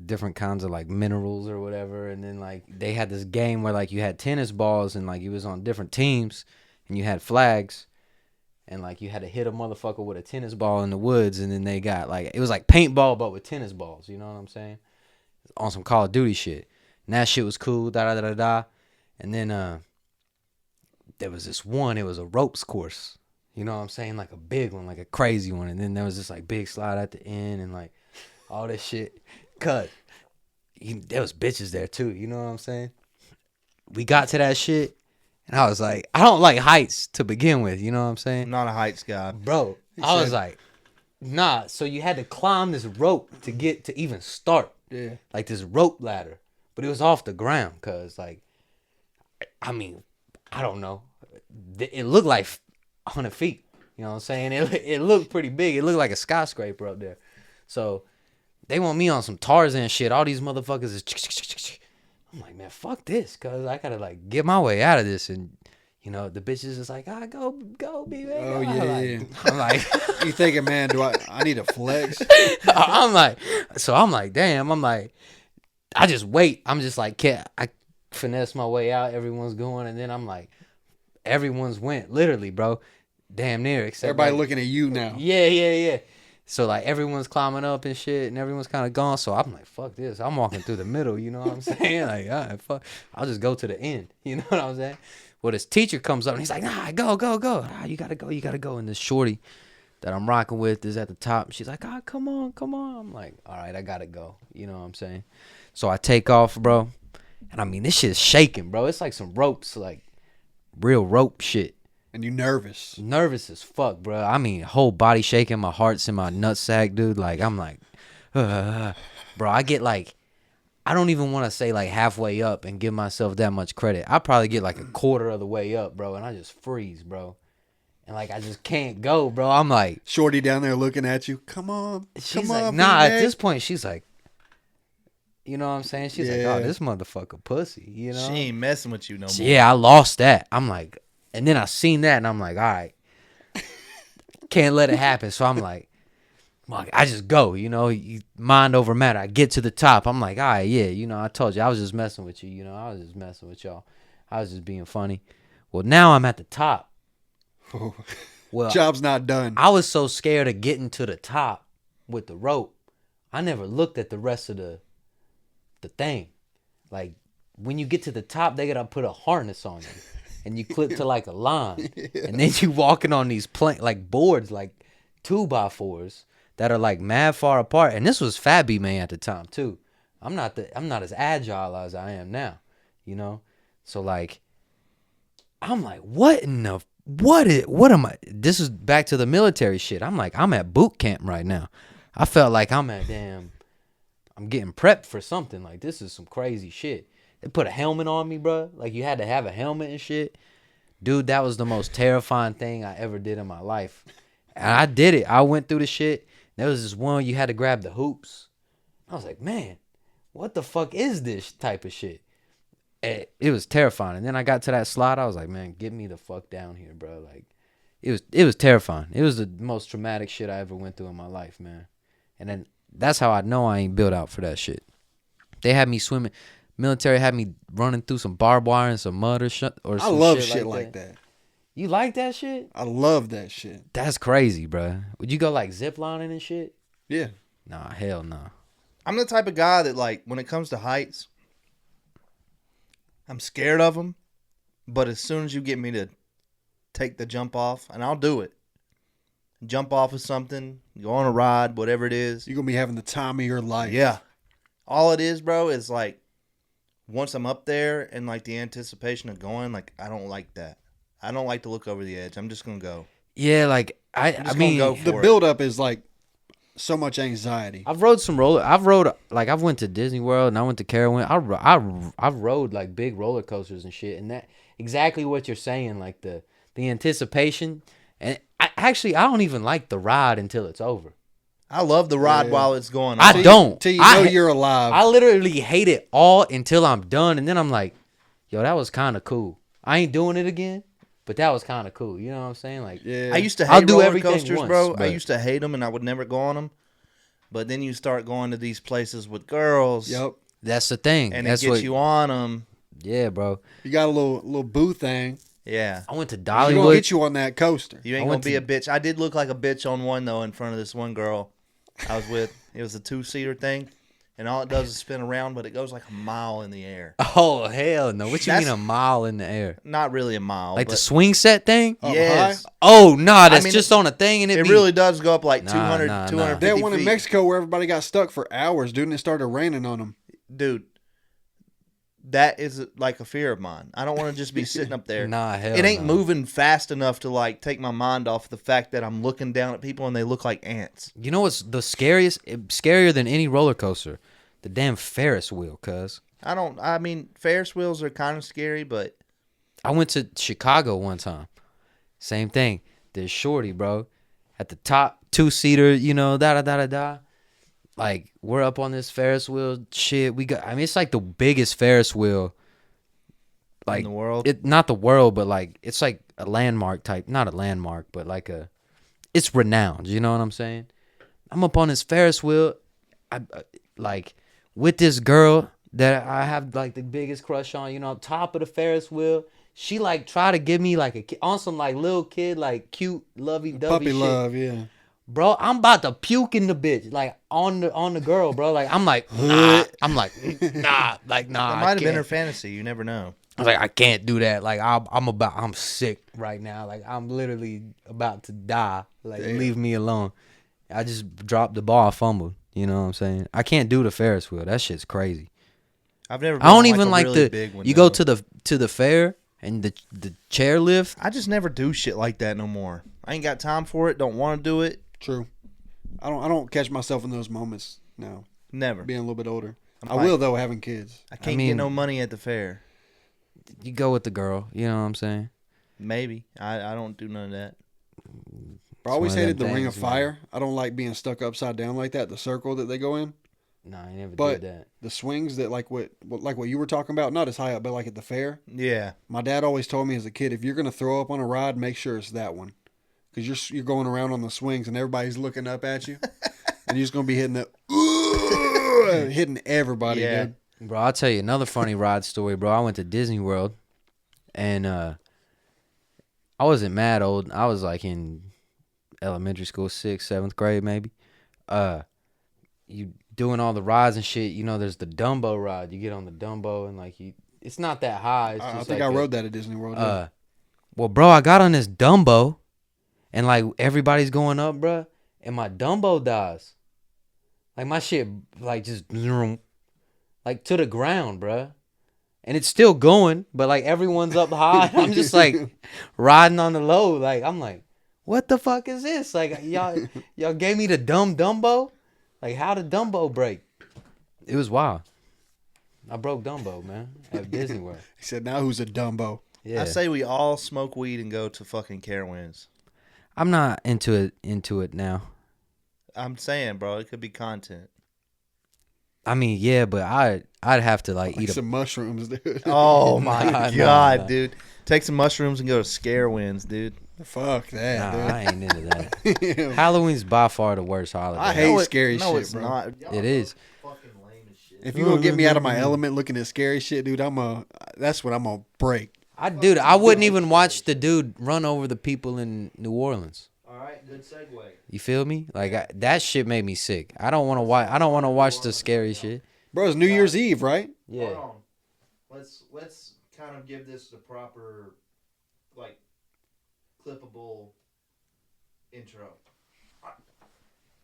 different kinds of like minerals or whatever. And then like they had this game where like you had tennis balls and like you was on different teams and you had flags and like you had to hit a motherfucker with a tennis ball in the woods. And then they got like, it was like paintball, but with tennis balls. You know what I'm saying? On some Call of Duty shit. And that shit was cool. And then there was this one, it was a ropes course. You know what I'm saying? Like a big one, like a crazy one. And then there was this like big slide at the end and like all this shit. Cut. There was bitches there too. You know what I'm saying? We got to that shit and I was like, I don't like heights to begin with. You know what I'm saying? I'm not a heights guy. Bro, I was like, nah. So you had to climb this rope to get to even start. Yeah. Like this rope ladder. But it was off the ground because like, I mean, I don't know. It looked like 100 feet. You know what I'm saying? It looked pretty big. It looked like a skyscraper up there. So they want me on some Tarzan shit. All these motherfuckers is. I'm like, man, fuck this, cause I gotta like get my way out of this. And you know, the bitches is like, go, be man. Oh yeah, yeah. I'm like, You thinking, man? Do I need a flex? I'm like, damn. I'm like, I just wait. I'm just like, I finesse my way out. Everyone's going, and then I'm like, everyone's went literally, bro. Damn near, except Everybody like, looking at you now. Yeah. So like everyone's climbing up and shit, and everyone's kind of gone. So I'm like, fuck this. I'm walking through the middle. You know what I'm saying? Like, all right, fuck. I'll just go to the end. You know what I'm saying? Well, this teacher comes up and he's like, nah, go. You gotta go. And this shorty that I'm rocking with is at the top. She's like, "Ah, come on, come on." I'm like, "All right, I gotta go." You know what I'm saying? So I take off, bro, and I mean this shit's shaking, bro. It's like some ropes, like real rope shit. And you nervous? Nervous as fuck, bro. I mean, whole body shaking. My heart's in my nutsack, dude. Like I'm like, bro. I get like, I don't even want to say like halfway up and give myself that much credit. I probably get like a quarter of the way up, bro, and I just freeze, bro. And like I just can't go, bro. I'm like, Shorty down there looking at you. Come on, she's come like, on. nah. B-Day. At this point, she's like, you know what I'm saying? She's like, Yeah. oh, this motherfucker pussy, you know? She ain't messing with you no more. Yeah, I lost that. I'm like, and then I seen that, and I'm like, all right, can't let it happen. So I'm like, I just go, you know, mind over matter. I get to the top. I'm like, all right, yeah, you know, I told you, I was just messing with you, you know, I was just messing with y'all. I was just being funny. Well, now I'm at the top. Well, Job's not done. I was so scared of getting to the top with the rope, I never looked at the rest of the thing. Like, when you get to the top, they gotta put a harness on you, and you clip to like a line, and then you walking on these like boards, like 2x4s that are like mad far apart. And this was Fat B Man at the time too. I'm not as agile as I am now, you know. So like, I'm like, what am I? This is back to the military shit. I'm like, I'm at boot camp right now. I felt like I'm getting prepped for something. Like, this is some crazy shit. They put a helmet on me, bro. Like, you had to have a helmet and shit. Dude, that was the most terrifying thing I ever did in my life. And I did it. I went through the shit. There was this one, you had to grab the hoops. I was like, man, what the fuck is this type of shit? It was terrifying. And then I got to that slide. I was like, man, get me the fuck down here, bro. Like, it was terrifying. It was the most traumatic shit I ever went through in my life, man. And then that's how I know I ain't built out for that shit. They had me swimming. Military had me running through some barbed wire and some mud or some I love shit like that. You like that shit? I love that shit. That's crazy, bro. Would you go like zip lining and shit? Yeah. Nah, hell no. I'm the type of guy that, like, when it comes to heights, I'm scared of them. But as soon as you get me to take the jump off, and I'll do it. Jump off of something, go on a ride, whatever it is. You're going to be having the time of your life. Yeah. All it is, bro, is like, once I'm up there and like the anticipation of going, like, I don't like that. I don't like to look over the edge. I'm just going to go. Yeah, like, I mean, go The buildup is like so much anxiety. I've went to Disney World and I went to Carowinds. I've rode like big roller coasters and shit, and that exactly what you're saying, like the anticipation. And I don't even like the ride until it's over. I love the ride while it's going on. I don't. Till you know you're alive. I literally hate it all until I'm done, and then I'm like, yo, that was kind of cool. I ain't doing it again, but that was kind of cool. You know what I'm saying? Like, Yeah. I used to I'll hate do roller everything coasters, once, bro. I but- used to hate them, and I would never go on them. But then you start going to these places with girls, Yep. that's the thing. and That's it gets what, you on them. yeah, bro. You got a little boo thing. Yeah. I went to You're going to Dollywood. get you on that coaster. You I ain't going went to be to- a bitch. I did look like a bitch on one, though, in front of this one girl I was with. It was a 2-seater thing, and all it does is spin around, but it goes like a mile in the air. Oh, hell no. What you That's- mean a mile in the air? Not really a mile. Like the but swing set thing? Up yes. high? Oh, nah, that's mean, just on a thing and It be, really does go up like Nah, 200, nah, nah. 250 They had one in feet. Mexico where everybody got stuck for hours, dude, and it started raining on them. Dude, that is like a fear of mine. I don't want to just be sitting up there. Nah, hell It ain't no. moving fast enough to like take my mind off the fact that I'm looking down at people and they look like ants. You know what's the scariest? Scarier than any roller coaster? The damn Ferris wheel, cuz. I mean, Ferris wheels are kind of scary, but I went to Chicago one time. Same thing. There's Shorty, bro. At the top, 2-seater, you know, da-da-da-da-da. Like, we're up on this Ferris wheel shit. It's like the biggest Ferris wheel. Like, in the world. Not the world, but like, it's like a landmark type. Not a landmark, but like it's renowned. You know what I'm saying? I'm up on this Ferris wheel. Like, with this girl that I have like the biggest crush on, you know, top of the Ferris wheel. She like try to give me like on some like little kid, like cute lovey-dovey Puppy shit. love, yeah. Bro, I'm about to puke in the bitch, like on the girl, bro. Like I'm like, nah. I'm like, nah, like nah. It I might have been can't. her fantasy. You never know. I was like, I can't do that. Like, I'm sick right now. Like, I'm literally about to die. Like, leave me alone. I just dropped the ball, fumbled. You know what I'm saying? I can't do the Ferris wheel. That shit's crazy. I've never. Been I don't on, even a like really the. big one, You though. go to the fair and the chair lift. I just never do shit like that no more. I ain't got time for it. Don't want to do it. True. I don't catch myself in those moments now. Never. Being a little bit older. I'm I will though, having kids. I can't get no money at the fair. You go with the girl. You know what I'm saying? Maybe. I don't do none of that. I always one of hated them the ring of things, man. fire. I don't like being stuck upside down like that. The circle that they go in. No, I never But did that. the swings that like what you were talking about, not as high up, but like at the fair. Yeah. My dad always told me as a kid, if you're gonna throw up on a ride, make sure it's that one, because you're going around on the swings and everybody's looking up at you, and you're just gonna be hitting hitting everybody, Yeah. dude. Bro, I'll tell you another funny ride story, bro. I went to Disney World, and I wasn't mad old. I was like in elementary school, 6th, 7th grade, maybe. You doing all the rides and shit. You know, there's the Dumbo ride. You get on the Dumbo and like it's not that high. It's just I think like I rode that at Disney World. Yeah. Well, bro, I got on this Dumbo, and like everybody's going up, bro, and my Dumbo dies. Like my shit, like just like to the ground, bro. And it's still going, but like everyone's up high. I'm just like riding on the low. Like I'm like, what the fuck is this? Like y'all gave me the dumb Dumbo. Like how did Dumbo break? It was wild. I broke Dumbo, man, at Disney World. He said, "Now who's a Dumbo?" Yeah, I say we all smoke weed and go to fucking Carowinds. I'm not into it now. I'm saying, bro, it could be content. I mean, yeah, but I'd have to like Like eat some mushrooms, dude. Oh my Nah, god, nah. dude. Take some mushrooms and go to Scarewinds, dude. Fuck that, Nah, I ain't into that. dude. Halloween's by far the worst holiday. I hate No, scary no, shit, it's bro. not. It is. Fucking lame as shit. If you gonna get me out of my element looking at scary shit, dude, that's what I'm gonna break. Dude, I wouldn't even watch the dude run over the people in New Orleans. All right, good segue. You feel me? Like that shit made me sick. I don't want to watch. I don't want to watch the scary shit. Bro, it's New Year's Eve, right? Yeah. Hold on. Let's kind of give this the proper, like, clippable intro.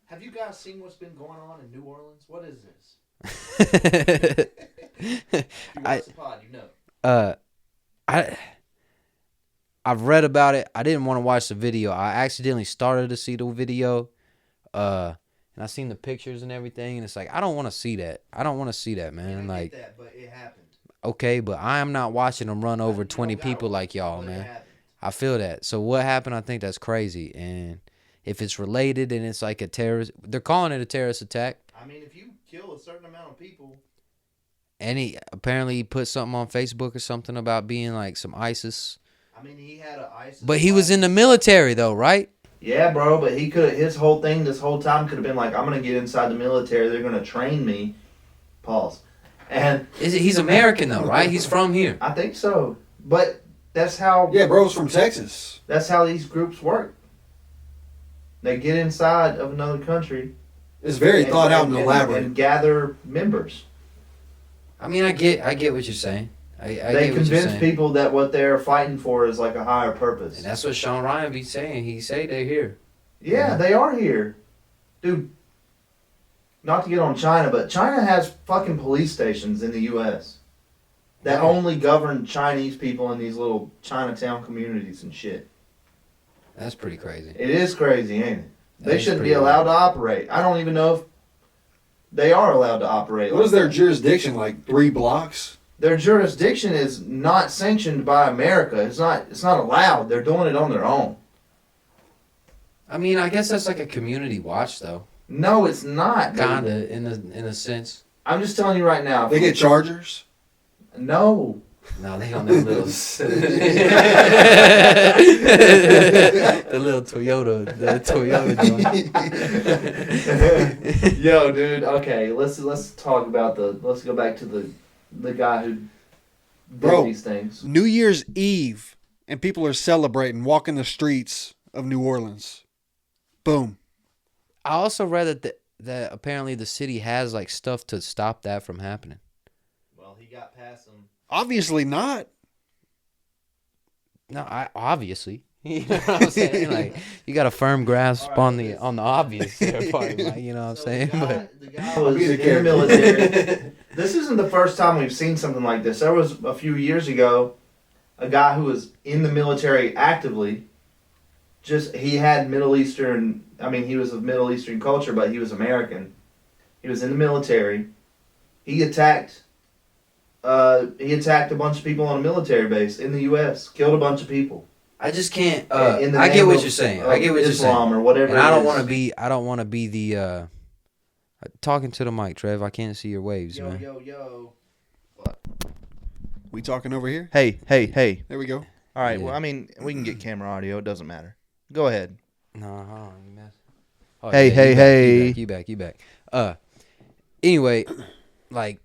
Have you guys seen what's been going on in New Orleans? What is this? If you watch the pod, you know. I've read about it. I didn't want to watch the video. I accidentally started to see the video, and I seen the pictures and everything, and it's like I don't want to see that. I don't want to see that, man. I Like, get that, but it happened. okay, but I am not watching them run over You 20 don't gotta people watch like it, y'all, but it man. happened. I feel that. So what happened? I think that's crazy. And if it's related and it's like a terrorist, they're calling it a terrorist attack. I mean, if you kill a certain amount of people, And he apparently put something on Facebook or something about being like some ISIS. I mean, he had an ISIS. But he was in the military though, right? Yeah, bro, but he could. His whole thing this whole time could have been like, I'm gonna get inside the military. They're gonna train me. Pause. And He's American though, right? He's from here. I think so. But that's how. Yeah, bro's from Texas. That's how these groups work. They get inside of another country. It's very thought out and elaborate. And gather members. I mean, I get what you're saying. I They get what you're convince saying. people that what they're fighting for is like a higher purpose. And that's what Sean Ryan be saying. He say they're here. Yeah, they are here. Dude, not to get on China, but China has fucking police stations in the U.S. that only govern Chinese people in these little Chinatown communities and shit. That's pretty crazy. It is crazy, ain't it? They is shouldn't be pretty allowed to operate. I don't even know if they are allowed to operate. What like is their that. jurisdiction? Like 3 blocks? Their jurisdiction is not sanctioned by America. It's not allowed. They're doing it on their own. I mean, I guess that's like a community watch though. No, it's not. dude. Kinda in a sense. I'm just telling you right now. They get chargers? No. No, they on them little the little Toyota joint. Yo, dude. Okay, let's talk about let's go back to the guy who did Bro. these things. New Year's Eve, and people are celebrating, walking the streets of New Orleans. Boom. I also read that apparently the city has like stuff to stop that from happening. Well, he got past them. Obviously not. No, obviously. You know what I'm saying? Like, you got a firm grasp on the obvious there, part, Mike, you know what I'm saying? The guy was in the military. This isn't the first time we've seen something like this. There was a few years ago a guy who was in the military actively. He had Middle Eastern. I mean, he was of Middle Eastern culture, but he was American. He was in the military. He attacked a bunch of people on a military base in the U.S. Killed a bunch of people. I just can't. I get what you're saying. I get what you're saying. Islam or whatever. And I don't want to be. I don't want to be the. Talking to the mic, Trev. I can't see your waves, man. Yo. We talking over here? Hey. There we go. All right. Yeah. Well, I mean, we can get camera audio. It doesn't matter. Go ahead. No, hold on. You mess. Oh, Hey. You back. Anyway, like,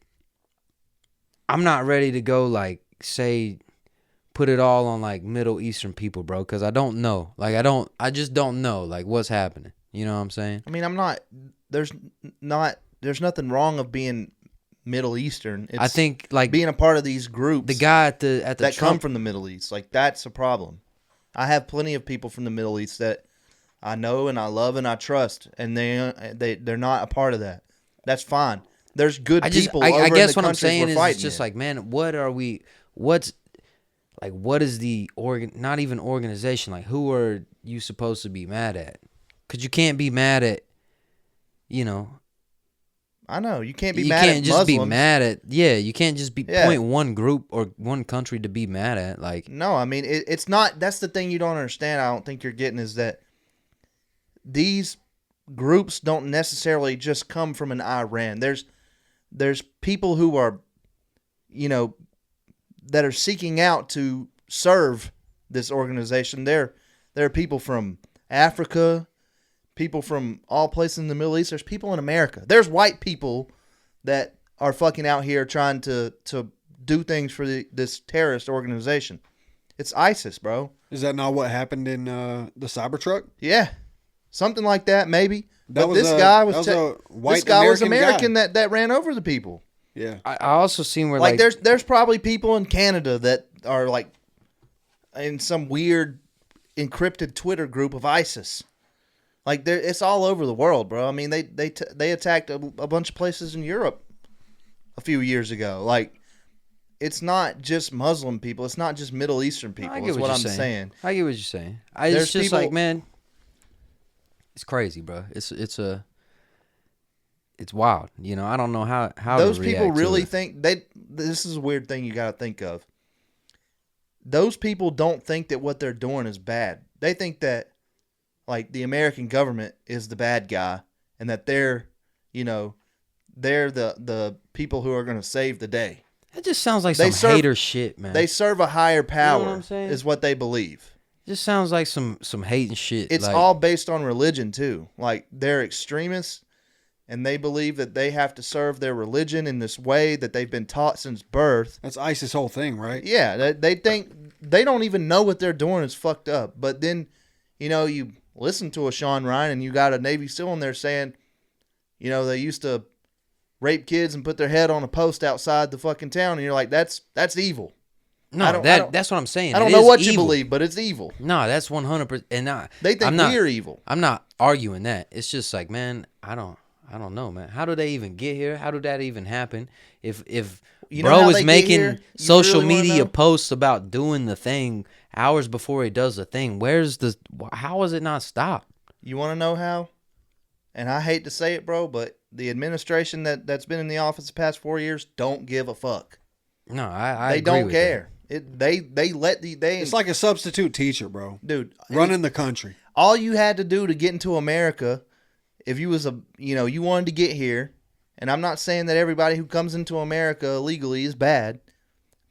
I'm not ready to go, like, say, put it all on, like, Middle Eastern people, bro, because I don't know. Like, I just don't know, like, what's happening. You know what I'm saying? I mean, there's nothing wrong of being Middle Eastern. It's I think, like, being a part of these groups. the guy at the that Trump, come from the Middle East, like, that's a problem. I have plenty of people from the Middle East that I know and I love and I trust, and they're not a part of that. That's fine. There's good people. I guess in the what I'm saying is, it's just in. like, man, what is the not even organization, like, who are you supposed to be mad at? Because you can't be mad at, you know. I know you can't be you mad can't at just Muslims. be mad at you can't just be point one group or one country to be mad at, like. No, I mean it's not. That's the thing you don't understand. I don't think you're getting is that these groups don't necessarily just come from an Iran. There's people who are, you know, that are seeking out to serve this organization. There are people from Africa, people from all places in the Middle East. There's people in America. There's white people that are fucking out here trying to do things for this terrorist organization. It's ISIS, bro. Is that not what happened in the Cybertruck? Yeah, something like that, maybe. That but was this a- guy that was a white this guy was American American that ran over the people. Yeah. I also seen where, Like there's probably people in Canada that are like in some weird encrypted Twitter group of ISIS. Like it's all over the world, bro. I mean, they attacked a bunch of places in Europe a few years ago. Like, it's not just Muslim people. It's not just Middle Eastern people. I get That's what what you're I'm saying. I get what you're saying. There's It's just people- like, man, it's crazy, bro. It's wild. You know, I don't know how Those to people react to really it. think this is a weird thing you got to think of. Those people don't think that what they're doing is bad. They think that, like, the American government is the bad guy and that they're the people who are going to save the day. It just sounds like They some serve- hater shit, man. They serve a higher power, what I'm saying? is what they believe. It just sounds like some hating shit. It's like, all based on religion, too. Like, they're extremists, and they believe that they have to serve their religion in this way that they've been taught since birth. That's ISIS' whole thing, right? Yeah, they think they don't even know what they're doing is fucked up. But then, you listen to a Sean Ryan and you got a Navy SEAL in there saying, they used to rape kids and put their head on a post outside the fucking town, and you're like, that's evil. No, that's what I'm saying. I don't It know is what you evil. believe, but it's evil. No, that's 100%. And They think we're evil. I'm not arguing that. It's just like, man, I don't know, man. How do they even get here? How did that even happen? If You know how bro they is get making here? You social really wanna media know? posts about doing the thing hours before he does the thing, how is it not stopped? You want to know how? And I hate to say it, bro, but the administration that's been in the office the past 4 years don't give a fuck. No, I They agree don't with care. They let It's like a substitute teacher, bro. dude Running the country. all you had to do to get into America, if you was you wanted to get here, and I'm not saying that everybody who comes into America illegally is bad,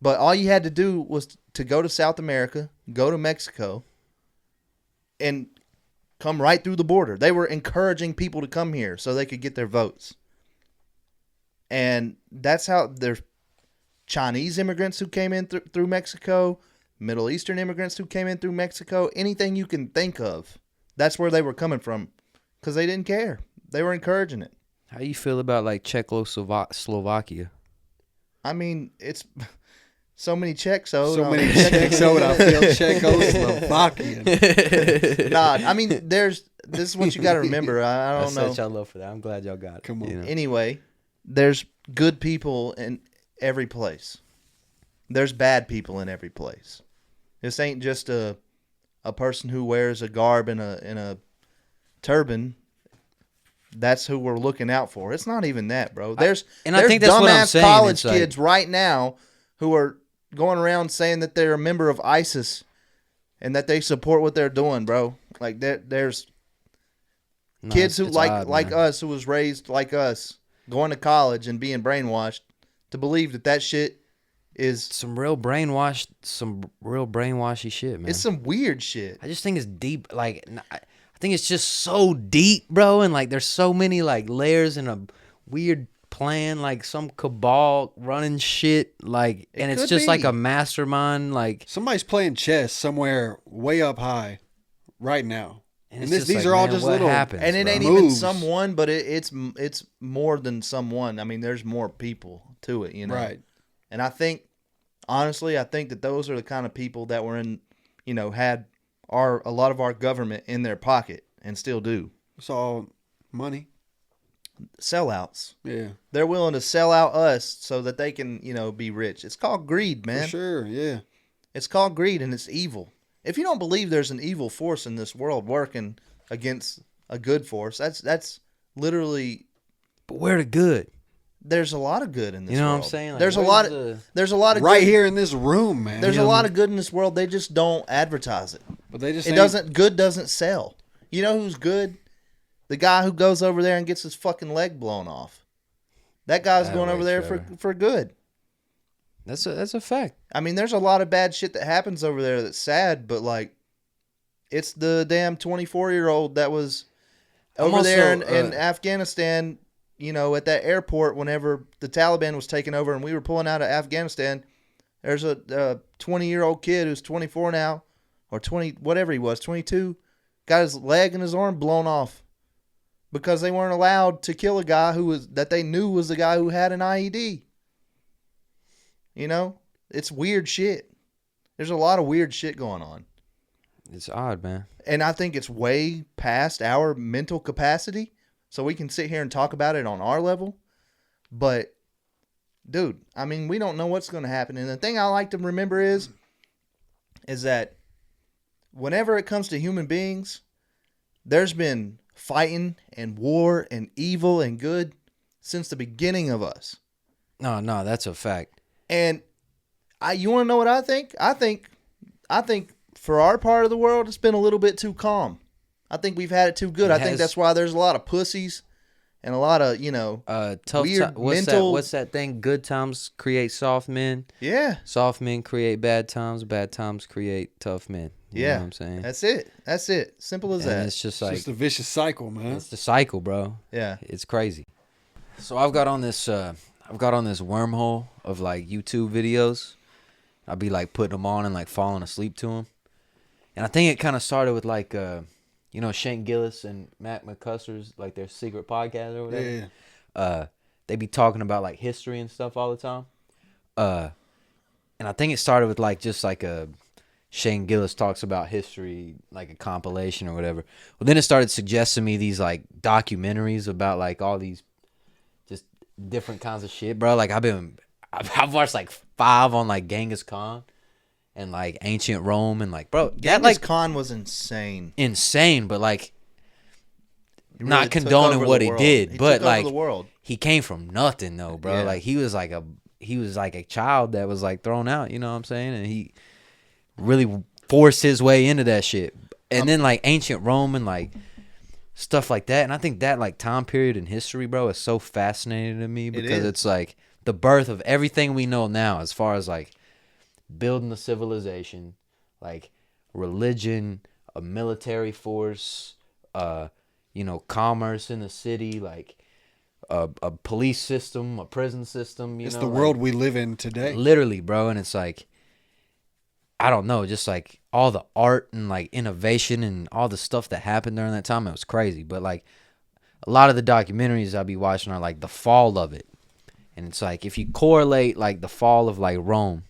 but all you had to do was to go to South America, go to Mexico, and come right through the border. They were encouraging people to come here so they could get their votes. And that's how there's Chinese immigrants who came in through Mexico, Middle Eastern immigrants who came in through Mexico, anything you can think of. That's where they were coming from because they didn't care. They were encouraging it. How you feel about like Czechoslovakia? I mean, so many checks owed. So many checks owed. I feel Czechoslovakian. Nah, I mean, this is what you got to remember. I don't know. Set y'all up for that. I'm glad y'all got it. Come on. You know? Anyway, there's good people in every place. There's bad people in every place. This ain't just a person who wears a garb and a turban. That's who we're looking out for. It's not even that, bro. There's I think that's what I'm dumbass saying. college It's like- kids right now who are going around saying that they're a member of ISIS and that they support what they're doing, bro. Like there's kids who it's like odd, man. us, who was raised like us, going to college and being brainwashed to believe that shit is some real brainwashy shit, man. it's some weird shit. I just think it's deep. Like, I think it's just so deep, bro. And like, there's so many like layers in a weird plan, like some cabal running shit. Like, and it's could just be. like a mastermind. Like, Somebody's playing chess somewhere way up high right now. and And it's just these like, are all man, just what little- happens, And it bro? ain't even Moves. someone, but it's more than someone. I mean, there's more people to it, you know. Right. And I think, honestly, I think that those are the kind of people that were in, had a lot of our government in their pocket and still do. It's all money. Sellouts. Yeah. They're willing to sell out us so that they can, be rich. It's called greed, man. For sure. Yeah. It's called greed, and it's evil. If you don't believe there's an evil force in this world working against a good force, that's literally, But where the good? there's a lot of good in this You know world. what I'm saying? Like, there's a where's lot the- of there's a lot of Right good, here in this room, man. There's You a know, lot of good in this world. They just don't advertise it. But they just It ain't- doesn't. Good doesn't sell. You know who's good? The guy who goes over there and gets his fucking leg blown off. That guy's That going way, over there Trevor. for good. That's a fact. I mean, there's a lot of bad shit that happens over there that's sad, but like, it's the damn 24-year-old that was I'm over there also, in Afghanistan, at that airport whenever the Taliban was taking over and we were pulling out of Afghanistan. There's a 20-year-old kid who's 24 now, or 20, whatever he was, 22, got his leg and his arm blown off because they weren't allowed to kill a guy that they knew was the guy who had an IED. It's weird shit. There's a lot of weird shit going on. It's odd, man. And I think it's way past our mental capacity. So we can sit here and talk about it on our level. But, dude, I mean, we don't know what's going to happen. And the thing I like to remember is that whenever it comes to human beings, there's been fighting and war and evil and good since the beginning of us. No, that's a fact. And you want to know what I think? I think for our part of the world, it's been a little bit too calm. I think we've had it too good. I think that's why there's a lot of pussies and a lot of, Tough weird what's that thing? Good times create soft men. yeah. Soft men create bad times. Bad times create tough men. You know what I'm saying? That's it. Simple as And that. it's just It's like, just a vicious cycle, man. it's the cycle, bro. Yeah. It's crazy. So I've got on this wormhole of like YouTube videos. I'll be like putting them on and like falling asleep to them. And I think it kind of started with like, Shane Gillis and Matt McCusker's, like their secret podcast or whatever. Yeah. They be talking about like history and stuff all the time. And I think it started with like just like a Shane Gillis talks about history, like a compilation or whatever. Well, then it started suggesting me these like documentaries about like all these just different kinds of shit, bro. Like I've watched like 5 on like Genghis Khan and like ancient Rome and like, bro, that Genghis like Khan was insane. insane, but like He really not took condoning over what the he world. did, He but took over like the world. he came from nothing though, bro. Yeah. Like he was like a child that was like thrown out, you know what I'm saying? And he really forced his way into that shit. And then like ancient Rome and like stuff like that. And I think that like time period in history, bro, is so fascinating to me because is. it's like the birth of everything we know now as far as like building the civilization, like religion, a military force, commerce in the city, like a police system, a prison system. It's know, the like, world we live in today. literally, bro. And it's like, I don't know, just like all the art and like innovation and all the stuff that happened during that time, it was crazy. But like a lot of the documentaries I'll be watching are like the fall of it. And it's like if you correlate like the fall of like Rome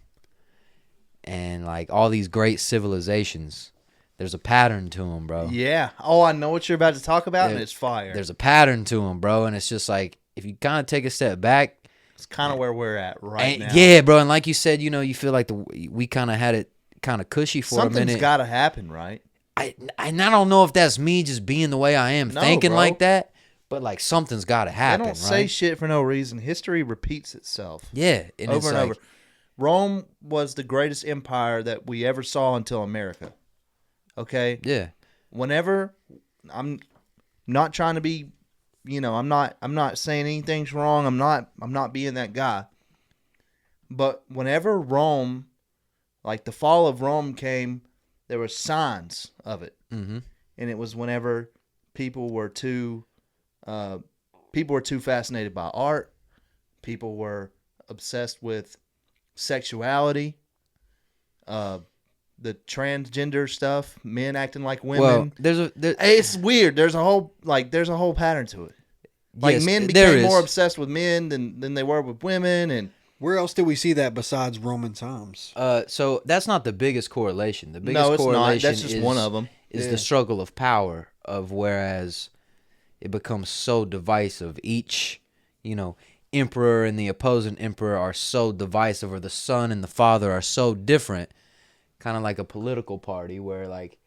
and like all these great civilizations, there's a pattern to them, bro. Yeah. Oh, I know what you're about to talk about, and it's fire. There's a pattern to them, bro, and it's just like if you kind of take a step back, it's kind of where we're at right now. Yeah, bro, and like you said, you know, you feel like we kind of had it kind of cushy for a minute. Something's got to happen, right? I don't know if that's me just being the way I am, thinking bro. like that, but like something's got to happen. They don't say shit for no reason. History repeats itself. Yeah, and over and over. Rome was the greatest empire that we ever saw until America. Okay? Yeah. Whenever I'm not trying to be, you know, I'm not saying anything's wrong. I'm not being that guy. But whenever Rome, like the fall of Rome came, there were signs of it. Mm-hmm. And it was whenever people were too fascinated by art. People were obsessed with sexuality. The transgender stuff, men acting like women. Well, it's weird. There's a whole pattern to it. Like yes, men became more obsessed with men than they were with women. And where else did we see that besides Roman times? So that's not the biggest correlation. The biggest correlation That's just one of them. Is the struggle of power of whereas it becomes so divisive. Each, you know, emperor and the opposing emperor are so divisive, or the son and the father are so different. Kind of like a political party where like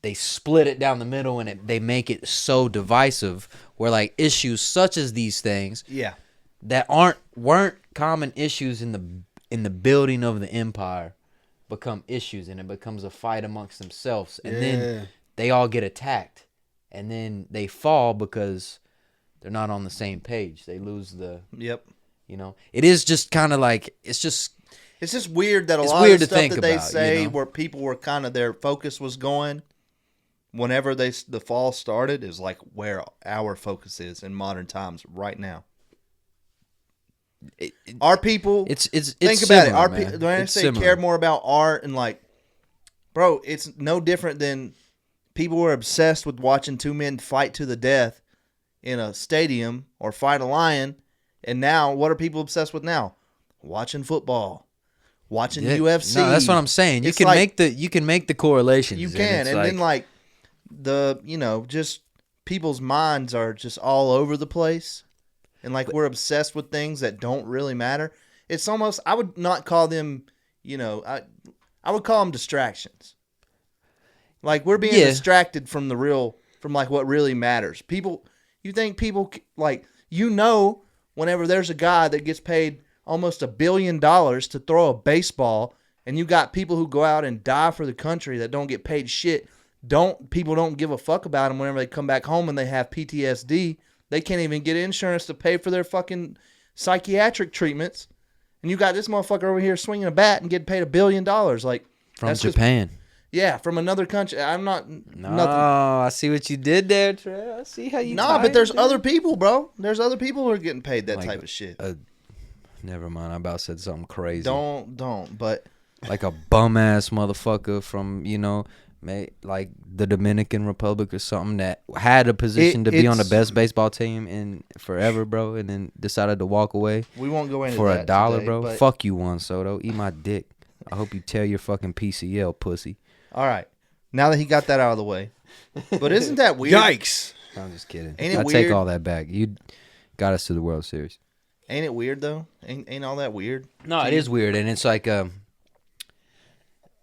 they split it down the middle and they make it so divisive where like issues such as these things that weren't common issues in the building of the empire become issues, and it becomes a fight amongst themselves, and then they all get attacked, and then they fall because they're not on the same page. They lose the you know, it is just kind of like it's just weird that a lot of the stuff that they say, you know, where people were kind of their focus was going whenever the fall started is like where our focus is in modern times right now. Our people, it's think similar, about it. Our man. people, when I say care more about art and like, bro, it's no different than people were obsessed with watching two men fight to the death in a stadium or fight a lion, and now what are people obsessed with now? Watching football. Watching UFC. No, that's what I'm saying. You can make the correlations. You can, and then like just people's minds are just all over the place, and like we're obsessed with things that don't really matter. It's almost, I would not call them, I would call them distractions. Like we're being distracted from like what really matters. You think people like whenever there's a guy that gets paid almost $1 billion to throw a baseball, and you got people who go out and die for the country that don't get paid shit. People don't give a fuck about them whenever they come back home and they have PTSD. They can't even get insurance to pay for their fucking psychiatric treatments. And you got this motherfucker over here swinging a bat and getting paid $1 billion. Like from Japan. From another country. I'm not. No, I see what you did there, Trev. I see how you. No, but there's other people, bro. There's other people who are getting paid that type of shit. Never mind. I about said something crazy. Don't. But like a bum ass motherfucker from like the Dominican Republic or something that had a position to be on the best baseball team in forever, bro, and then decided to walk away. We won't go into for that $1, today, bro. But... Fuck you, Juan Soto. Eat my dick. I hope you tear your fucking PCL, pussy. All right. Now that he got that out of the way. But isn't that weird? Yikes. I'm just kidding. Ain't it I weird? take all that back. You got us to the World Series. Ain't it weird, though? Ain't all that weird? No, it is weird. And it's like, I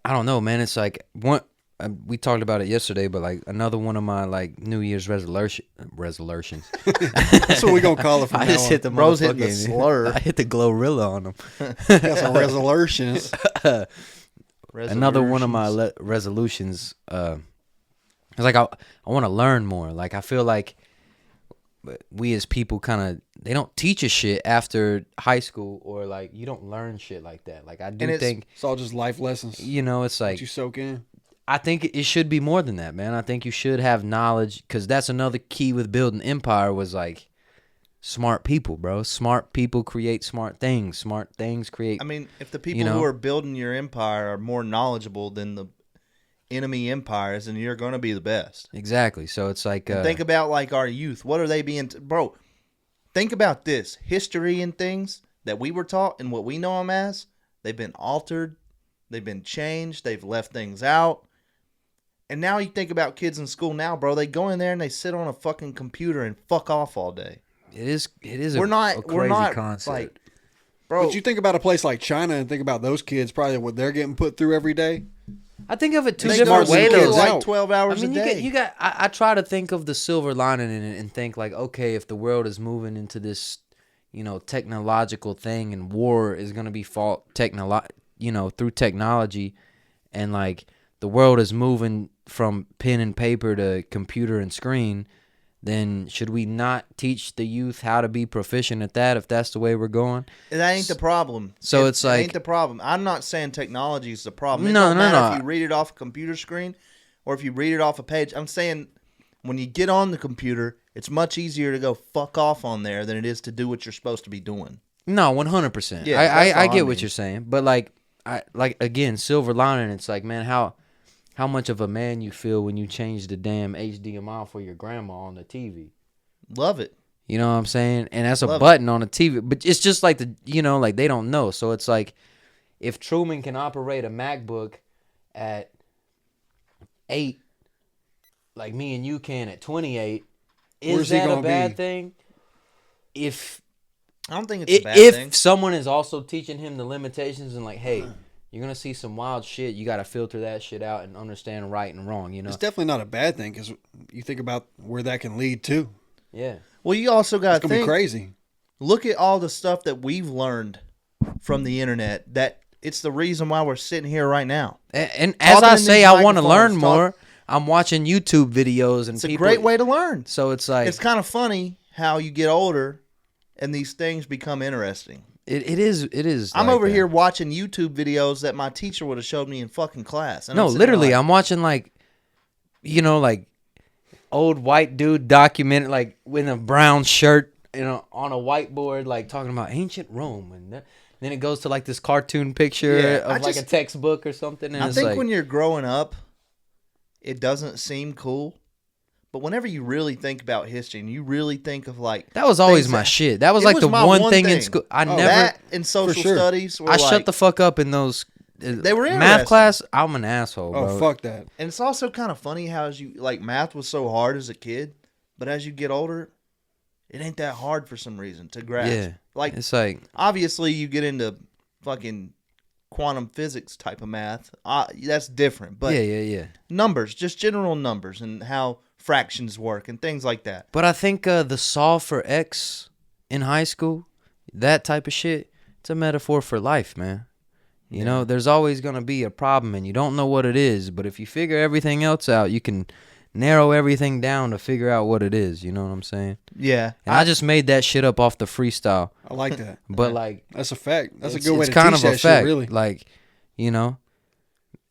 don't know, man. It's like, we talked about it yesterday, but like another one of my like New Year's resolutions. That's what we gonna call it from I now just on. hit the Bro's hitting the slur. I hit the Glorilla on them. Got some resolutions. Another one of my resolutions. It's like I want to learn more. Like I feel like we as people they don't teach us shit after high school, or like you don't learn shit like that. Like I do think it's all just life lessons. It's like you soak in. I think it should be more than that, man. I think you should have knowledge, because that's another key with building empire was like smart people, bro. Smart people create smart things. Smart things create. I mean, if the people who are building your empire are more knowledgeable than the enemy empires, then you're going to be the best. Exactly. So it's like think about like our youth. What are they being, bro? Think about this history and things that we were taught and what we know them as. They've been altered. They've been changed. They've left things out. And now you think about kids in school now, bro. They go in there and they sit on a fucking computer and fuck off all day. It is We're not a crazy concept. like, bro. But you think about a place like China and think about those kids, probably what they're getting put through every day. I think of it two they different go ways. to kids like out. 12 hours I mean, a day. you got. I try to think of the silver lining in it and think like, okay, if the world is moving into this, technological thing, and war is gonna be fought through technology, and like the world is moving from pen and paper to computer and screen, then should we not teach the youth how to be proficient at that if that's the way we're going? That ain't the problem. So It it's like, ain't the problem. I'm not saying technology is the problem. It No, don't no, matter no. if you read it off a computer screen or if you read it off a page. I'm saying when you get on the computer, it's much easier to go fuck off on there than it is to do what you're supposed to be doing. No, 100%. Yeah, I that's all I get what mean. you're saying, but like again, silver lining. It's like, man, how much of a man you feel when you change the damn HDMI for your grandma on the TV. Love it. You know what I'm saying? And that's a Love button on the TV, but it's just like like they don't know. So it's like, if Truman can operate a MacBook at 8, like me and you can at 28, Where's is he that a gonna bad be? thing? If I don't think it's a bad if thing. someone is also teaching him the limitations and like, hey, you're gonna see some wild shit, you gotta filter that shit out and understand right and wrong. It's definitely not a bad thing because you think about where that can lead to. Yeah. Well, you also got It's to gonna be think. crazy. Look at all the stuff that we've learned from the internet. That it's the reason why we're sitting here right now. And as Talking I in say, these I want to learn microphones, more. I'm watching YouTube videos and It's a people, great way to learn. So it's like It's kind of funny how you get older and these things become interesting. it is. I'm like over that. here watching YouTube videos that my teacher would have showed me in fucking class. And No, I'm sitting there literally, like, I'm watching like old white dude document like with a brown shirt, on a whiteboard, like talking about ancient Rome, and then it goes to like this cartoon picture Yeah, of like a textbook or something. And I it's think like, when you're growing up, it doesn't seem cool. But whenever you really think about history and you really think of like that was always things my that- shit. That was It like was the my one one thing in thing. school. I Oh, never. that in social sure. studies were I like, shut the fuck up in those. They were math interesting. class. I'm an asshole, Oh, bro. fuck that. And it's also kind of funny how as you like math was so hard as a kid, but as you get older, it ain't that hard for some reason to grasp. Yeah, Like it's like obviously you get into fucking quantum physics type of math. That's different, but yeah. numbers, just general numbers and how fractions work and things like that. But I think the solve for X in high school, that type of shit, it's a metaphor for life, man. You know, there's always going to be a problem and you don't know what it is. But if you figure everything else out, you can narrow everything down to figure out what it is. You know what I'm saying? Yeah. And I just made that shit up off the freestyle. I like that. But like, That's a fact. That's a it's, good way it's to kind teach of a that fact. shit, really. Like,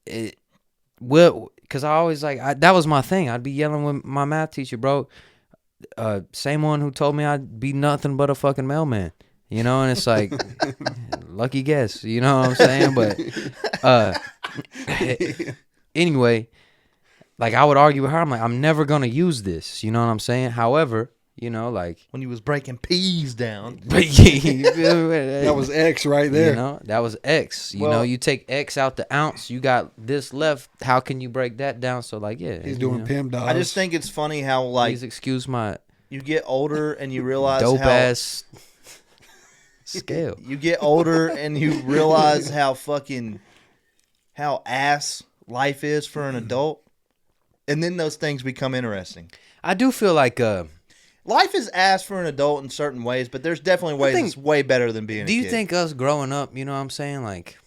it will, because I always that was my thing. I'd be yelling with my math teacher, bro. Same one who told me I'd be nothing but a fucking mailman. And it's like, lucky guess, you know what I'm saying? But anyway, like I would argue with her. I'm like, I'm never gonna use this. You know what I'm saying? However, like when you was breaking peas down. That was X right there. That was X. Well- You take X out the ounce, you got this left. How can you break that down? So like, yeah, He's doing Pim Dogs. I just think it's funny how like Please excuse my you get older and you realize dope how ass scale. you get older and you realize how ass life is for an adult, and then those things become interesting. I do feel like Life is ass for an adult in certain ways, but there's definitely ways think- it's way better than being do a you kid. think us growing up, you know what I'm saying? Like,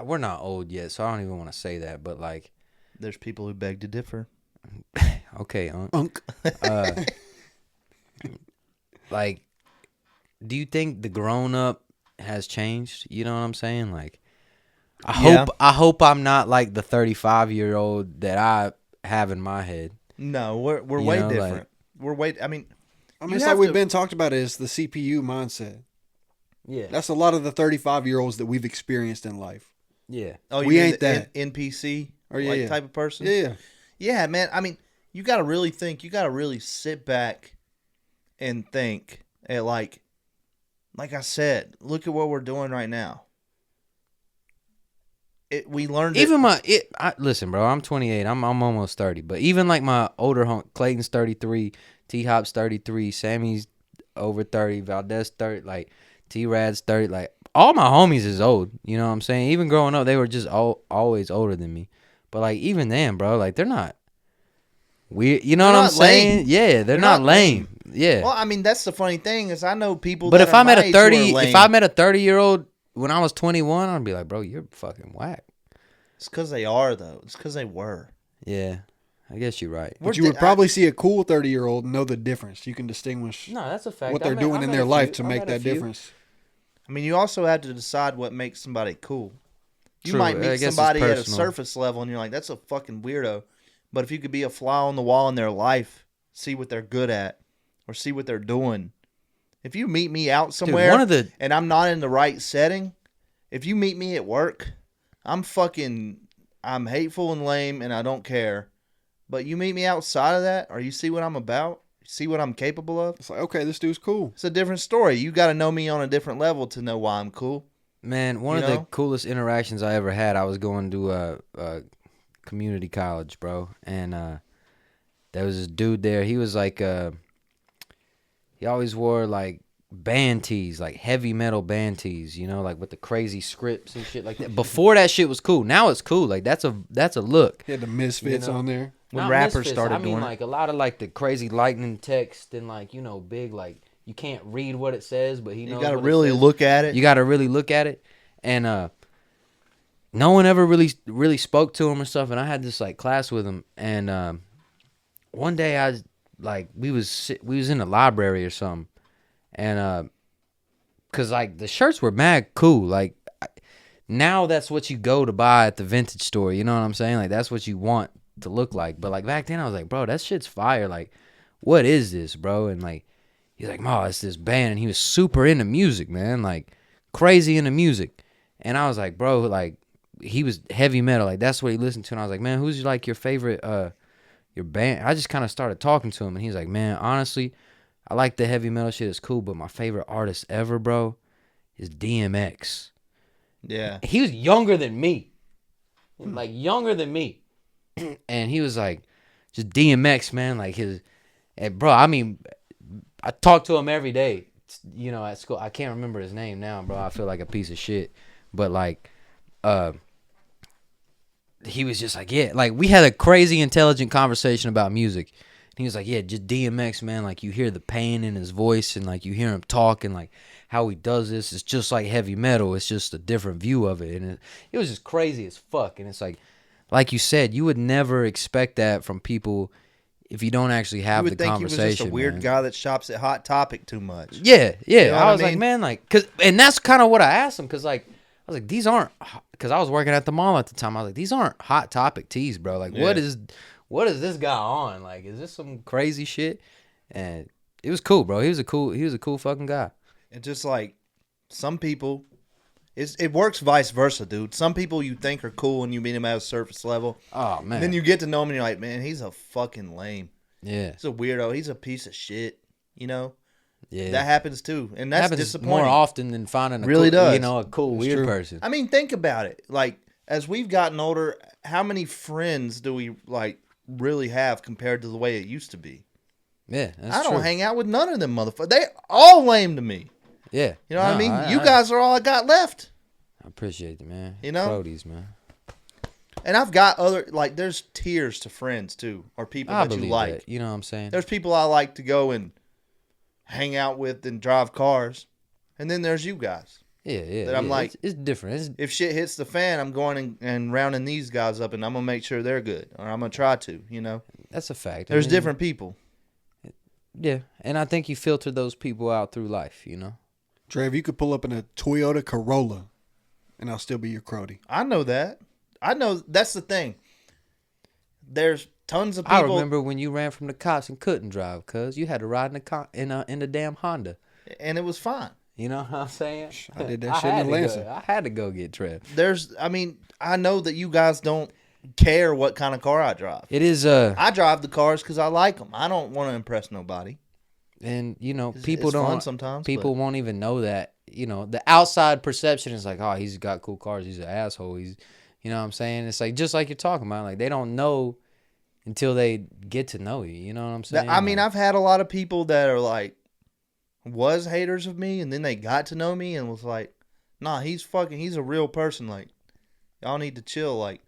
we're not old yet, so I don't even want to say that. But like, There's people who beg to differ. okay, Unk. like, do you think the grown up has changed? You know what I'm saying? Like, Yeah. I hope I'm not like the 35-year-old that I have in my head. No, we're You way know, like- different. We're way. I mean, I You mean, it's have like we've to- been talked about is the CPU mindset. Yeah, That's a lot of the 35-year-olds that we've experienced in life. yeah. oh, We you ain't mean that. the NPC Or yeah, like yeah. type of person. Yeah. Yeah, man. I mean, you got to really think. You got to really sit back and think. At like I said, look at what we're doing right now. we learned even listen, bro. I'm 28. I'm almost 30. But even like my older Clayton's 33, T Hop's 33, Sammy's over 30, Valdez 30, like T Rad's 30. Like all my homies is old. You know what I'm saying? Even growing up, they were just always older than me. But like even then, bro, like they're not weird. You know what I'm saying? Yeah, they're not lame. Yeah. Well, I mean, that's the funny thing is I know people. But if I met a 30, if I met a 30-year-old when I was 21, I'd be like, bro, you're fucking whack. It's because they are though. It's because they were. Yeah, I guess you're right. But you would probably see a cool 30-year-old and know the difference. You can distinguish. No, that's a fact. What they're doing in their life to make that difference. I mean, you also have to decide what makes somebody cool. You True. might meet somebody at a surface level and you're like, that's a fucking weirdo. But if you could be a fly on the wall in their life, see what they're good at, or see what they're doing. If you meet me out somewhere and I'm not in the right setting, if you meet me at work, I'm hateful and lame and I don't care. But you meet me outside of that, or you see what I'm about, see what I'm capable of. It's like, okay, this dude's cool. It's a different story. You got to know me on a different level to know why I'm cool. Man, one of the coolest interactions I ever had, I was going to a community college, bro. And there was this dude there. He was like, he always wore like band tees, like heavy metal band tees, you know, like with the crazy scripts and shit like that. Before that shit was cool. Now it's cool. Like that's a look. He had the Misfits on there. When rappers started doing it. Like a lot of like the crazy lightning text and like, you know, big like you can't read what it says, but he knows. You got to really look at it. You got to really look at it. And no one ever really spoke to him or stuff. And I had this like class with him. And one day we was in the library or something. And cause like the shirts were mad cool. Like now that's what you go to buy at the vintage store. You know what I'm saying? Like that's what you want to look like. But like back then I was like, bro, that shit's fire. Like, what is this, bro? And like he's like, oh, it's this band. And he was super into music, man. Like crazy into music. And I was like, bro, like he was heavy metal. Like that's what he listened to. And I was like, man, who's like your favorite your band? I just kind of started talking to him and he's like, man, honestly, I like the heavy metal shit. It's cool, but my favorite artist ever, bro, is DMX. Yeah. He was younger than me. Like younger than me. And he was like, just DMX, man. Like bro, I mean, I talk to him every day, you know, at school. I can't remember his name now, bro. I feel like a piece of shit. But like, he was just like, yeah, like we had a crazy intelligent conversation about music. And he was like, yeah, just DMX, man. Like you hear the pain in his voice and like you hear him talk and like how he does this. It's just like heavy metal. It's just a different view of it. And it was just crazy as fuck. And it's like you said, you would never expect that from people if you don't actually have the conversation. You would think he was just a weird guy that shops at Hot Topic too much. Yeah. You know I was like, man, like, and that's kind of what I asked him, because like, I was like, these aren't, because I was working at the mall at the time. I was like, these aren't Hot Topic tees, bro. Like, what is this guy on? Like, is this some crazy shit? And it was cool, bro. He was a cool fucking guy. It's just like some people. It works vice versa, dude. Some people you think are cool and you meet them at a surface level. Oh, man. Then you get to know him and you're like, man, he's a fucking lame. Yeah. He's a weirdo. He's a piece of shit. You know? Yeah. That happens too. And that's disappointing. More often than finding a cool weird person. I mean, think about it. Like, as we've gotten older, how many friends do we like really have compared to the way it used to be? Yeah, I don't hang out with none of them motherfuckers. They all lame to me. Yeah. You know what I mean? You guys are all I got left. I appreciate it, man. You know? Crodies, man. And I've got other, like, there's tiers to friends, too. Or people that you like. That. You know what I'm saying? There's people I like to go and hang out with and drive cars. And then there's you guys. Yeah. That I'm like, it's different. If shit hits the fan, I'm going and rounding these guys up and I'm going to make sure they're good. Or I'm going to try to, you know? That's a fact. There's different people. Yeah. And I think you filter those people out through life, you know? Trev, you could pull up in a Toyota Corolla and I'll still be your crody. I know that. I know that's the thing. There's tons of people. I remember when you ran from the cops and couldn't drive, cuz you had to ride in the damn Honda. And it was fine. You know what I'm saying? I did that shit in Atlanta. I had to go get Trev. I know that you guys don't care what kind of car I drive. It is I drive the cars because I like them. I don't want to impress nobody. And you know, It's people don't. fun sometimes. People won't even know that. You know, the outside perception is like, oh, he's got cool cars. He's an asshole. He's, You know what I'm saying? It's like just like you're talking about. Like they don't know until they get to know you. You know what I'm saying? I mean, I've had a lot of people that are like was haters of me, and then they got to know me and was like, nah, he's a real person. Like, y'all need to chill. Like,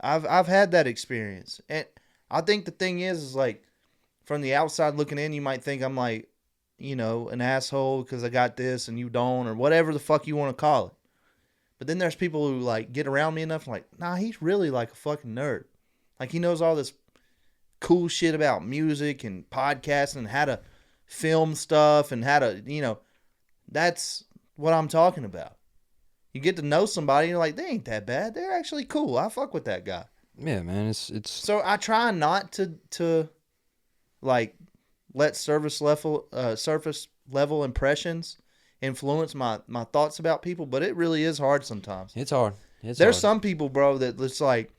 I've had that experience, and I think the thing is like, from the outside looking in, you might think I'm like, you know, an asshole because I got this and you don't, or whatever the fuck you want to call it. But then there's people who like get around me enough, like, nah, he's really like a fucking nerd. Like he knows all this cool shit about music and podcasting and how to film stuff and how to, you know, that's what I'm talking about. You get to know somebody and you're like, they ain't that bad. They're actually cool. I fuck with that guy. Yeah, man. It's So I try not to like let surface level impressions influence my thoughts about people, but it really is hard sometimes. It's hard. There's some people, bro, that it's like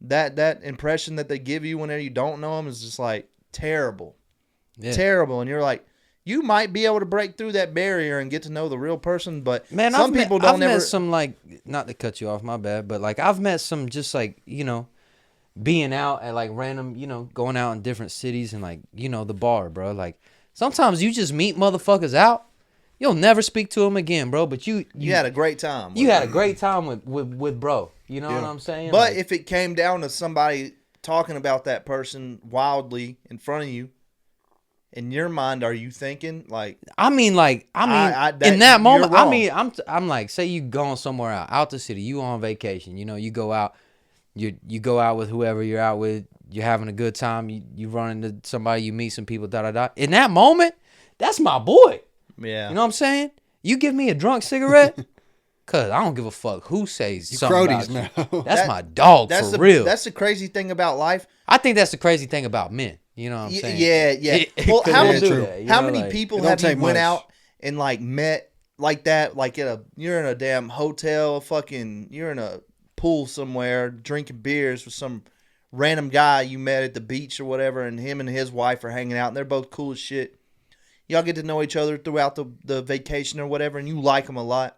that impression that they give you whenever you don't know them is just like terrible. Yeah. Terrible. And you're like, you might be able to break through that barrier and get to know the real person, but man, some people don't ever. I've met some, like, not to cut you off, my bad, but like I've met some just like, you know, being out at like random, you know, going out in different cities and like, you know, the bar, bro. Like sometimes you just meet motherfuckers out. You'll never speak to them again, bro. But you had a great time. You had a great time with bro. You know what I'm saying? But like, if it came down to somebody talking about that person wildly in front of you, in your mind, are you thinking like? I mean, in that moment, I mean, I'm like, say you going somewhere out the city, you on vacation, you know, you go out, you go out with whoever you're out with, you're having a good time, you run into somebody, you meet some people, In that moment, that's my boy. Yeah. You know what I'm saying? You give me a drunk cigarette, cause I don't give a fuck who says you something about you. That's my dog for real. That's the crazy thing about life. I think that's the crazy thing about men. You know what I'm saying? Yeah. Well, how many like, people have you went out and like met like that? Like you're in a damn hotel, you're in a pool somewhere drinking beers with some random guy you met at the beach or whatever, and him and his wife are hanging out, and they're both cool as shit. Y'all get to know each other throughout the vacation or whatever, and you like them a lot.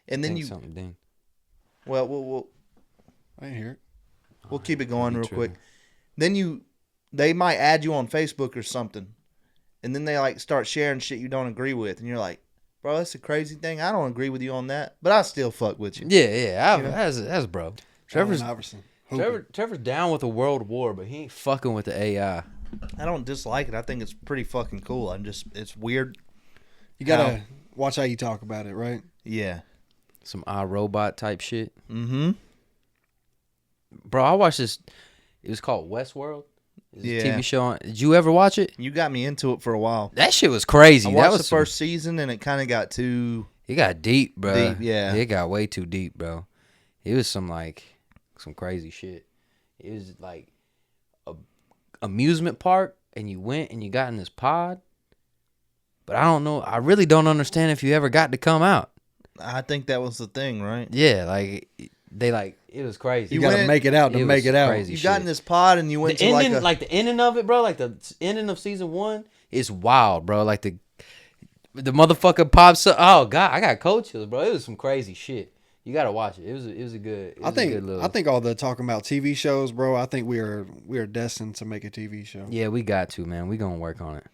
And then we'll I ain't hear it. We'll keep it going real quick. Then they might add you on Facebook or something, and then they like start sharing shit you don't agree with, and you're like, bro, that's a crazy thing. I don't agree with you on that, but I still fuck with you. Yeah. That's bro. Trevor's down with a world war, but he ain't fucking with the AI. I don't dislike it. I think it's pretty fucking cool. It's weird. You gotta watch how you talk about it, right? Yeah. Some iRobot type shit. Mm-hmm. Bro, I watched this. It was called Westworld. It's a TV show. Did you ever watch it? You got me into it for a while. That shit was crazy. I watched the first season, and it kind of got too... It got deep, bro. Deep, yeah. It got way too deep, bro. It was some crazy shit. It was like a amusement park, and you went and you got in this pod. But I don't know. I really don't understand if you ever got to come out. I think that was the thing, right? Yeah, like it was crazy. You gotta make it out to make it out. You got in this pod and you went to the ending of it, bro. Like the ending of season 1 is wild, bro. Like the motherfucker pops up. Oh god, I got cold chills, bro. It was some crazy shit. You gotta watch it. It was a good. I think all the talking about TV shows, bro. I think we are destined to make a TV show. Yeah, we got to, man. We gonna work on it.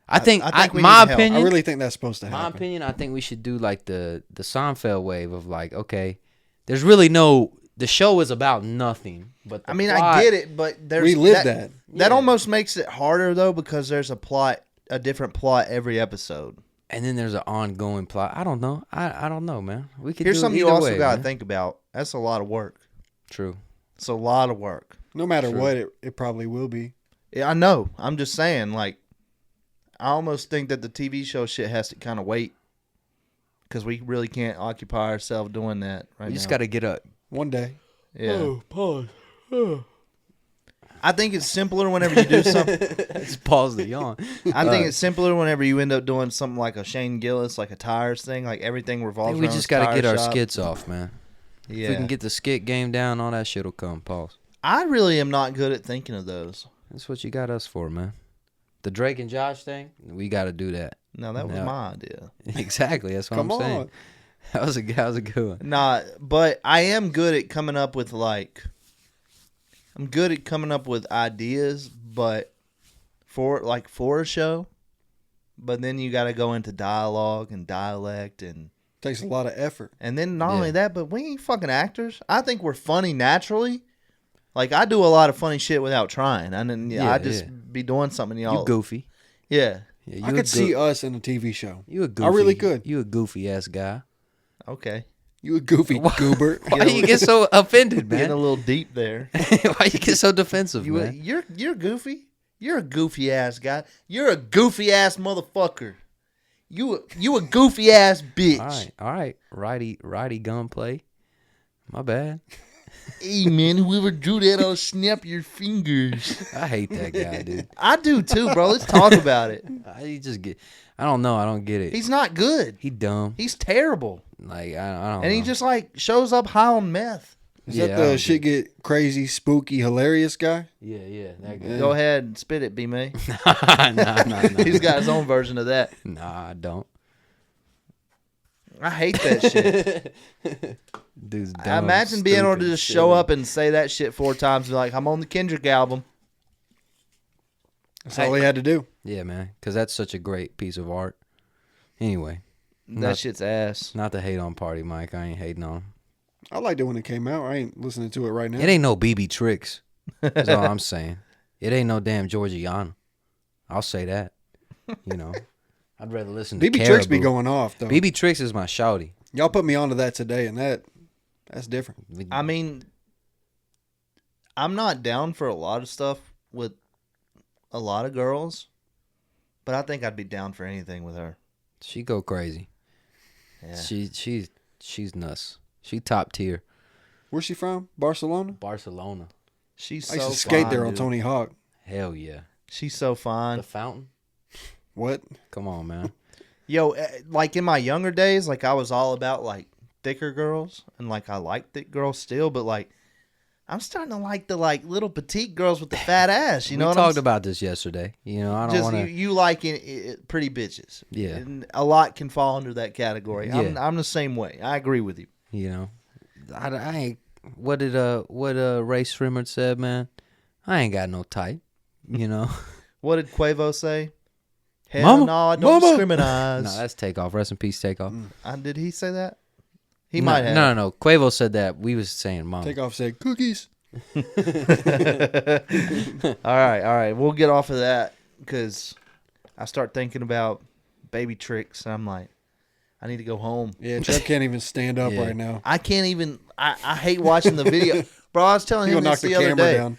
I think my opinion. I really think that's supposed to happen. My opinion. I think we should do like the Seinfeld wave of like, okay, there's really the show is about nothing. But I mean, I get it, but we live that. That almost makes it harder though, because there's a different plot every episode. And then there's an ongoing plot. I don't know. I don't know, man. We could. Here's do something it you also way, gotta man. think about. That's a lot of work. True. It's a lot of work. No matter what, it probably will be. Yeah, I know. I'm just saying, like, I almost think that the TV show shit has to kind of wait, because we really can't occupy ourselves doing that right now. You just got to get up. One day. Yeah. Oh, pause. I think it's simpler whenever you do something. Just pause the yawn. I think it's simpler whenever you end up doing something like a Shane Gillis, like a tires thing, like everything revolves around. We just got to get our shop. skits off, man. Yeah. If we can get the skit game down, all that shit will come. Pause. I really am not good at thinking of those. That's what you got us for, man. The Drake and Josh thing, we got to do that. No, that was my idea. Exactly. That's what I'm saying. That was a good one. Nah, but I am good at coming up with ideas, but for a show. But then you got to go into dialogue and dialect and Takes a lot of effort. And then not only that, but we ain't fucking actors. I think we're funny naturally. Like, I do a lot of funny shit without trying. I just be doing something, y'all. You goofy. Yeah. I could see us in a TV show. You a goofy. I really could. You a goofy ass guy. Okay. You a goofy goober. Why you get so offended, man? Getting a little deep there. Why you get so defensive, man? You're goofy. You're a goofy ass guy. You're a goofy ass motherfucker. You a goofy ass bitch. All right. Righty gunplay. My bad. Hey man, whoever drew that, I'll snap your fingers. I hate that guy, dude. I do too, bro. Let's talk about it. I don't know. I don't get it. He's not good. He dumb. He's terrible. Like I don't. And know. he just like shows up high on meth. Is that the shit get crazy, spooky, hilarious guy? Yeah. That guy. Go ahead and spit it, B May. Nah. He's got his own version of that. Nah, I don't. I hate that shit. Dude's dumb, I imagine being able to stupid, just show silly. up and say that shit 4 times and be like, I'm on the Kendrick album. That's all he had to do. Yeah, man. Because that's such a great piece of art. Anyway. That shit's ass. Not to hate on Party Mike. I ain't hating on him. I liked it when it came out. I ain't listening to it right now. It ain't no BB Tricks. That's all I'm saying. It ain't no damn Georgiana. I'll say that. You know. I'd rather listen to BB Tricks be going off, though. BB Tricks is my shouty. Y'all put me onto that today, and that's different. I mean, I'm not down for a lot of stuff with a lot of girls, but I think I'd be down for anything with her. She go crazy. Yeah. She's nuts. She top tier. Where's she from? Barcelona? Barcelona. She's I so used to skate fine, there on dude. Tony Hawk. Hell yeah. She's so fine. The fountain? What? Come on, man. Yo, like in my younger days, like I was all about like thicker girls, and like I like thick girls still, but like I'm starting to like the like little petite girls with the fat ass. You know we what talked I'm about this yesterday. You know, I don't just want to. you like pretty bitches. Yeah. And a lot can fall under that category. Yeah. I'm the same way. I agree with you. You know, I ain't. What Ray Shrimmer said, man. I ain't got no type. You know. What did Quavo say? Hell Mama, no, I don't mama. discriminate. No, that's Takeoff. Rest in peace, Takeoff. Did he say that? He might have. No. Quavo said that. We was saying mama. Takeoff said cookies. All right. We'll get off of that because I start thinking about baby tricks, and I'm like, I need to go home. Yeah, Trev can't even stand up Yeah. right now. I can't even. I hate watching the video, bro. I was telling He him gonna knock this the the other camera day. down.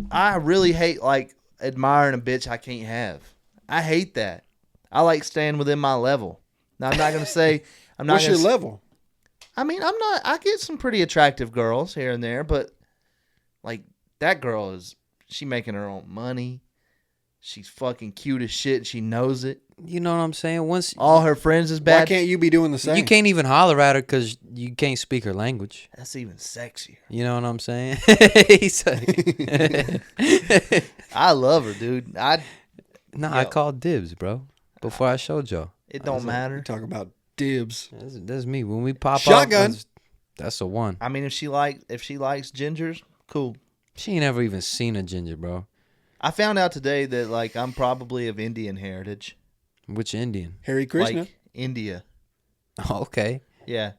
I really hate like admiring a bitch I can't have. I hate that. I like staying within my level. Now I'm not gonna say I'm not. What's your level? I mean, I'm not. I get some pretty attractive girls here and there, but like that girl she making her own money. She's fucking cute as shit. And she knows it. You know what I'm saying? Once All her friends is Why bad. can't you be doing the same? you can't even holler at her because you can't speak her language. That's even sexier. You know what I'm saying? I love her, dude. I called dibs, bro. Before I showed y'all. It don't matter. Talk about dibs. That's me. When we pop Shotgun. up, that's the one. I mean, if she likes gingers, cool. She ain't ever even seen a ginger, bro. I found out today that like I'm probably of Indian heritage. Which Indian? Hare Krishna. Like India. Oh, okay. Yeah.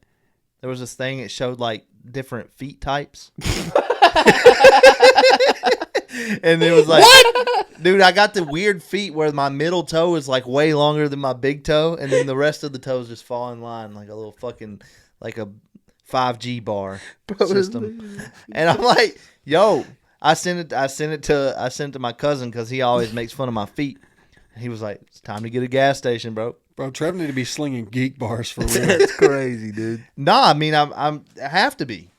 There was this thing that showed like different feet types. And it was like, what? Dude, I got the weird feet where my middle toe is like way longer than my big toe, and then the rest of the toes just fall in line like a little fucking like a 5G bar system. And I'm like, yo, I sent it to my cousin because he always makes fun of my feet. He was like, it's time to get a gas station, bro. Bro, Trev need to be slinging geek bars for real. That's crazy, dude. Nah, I mean, I have to be.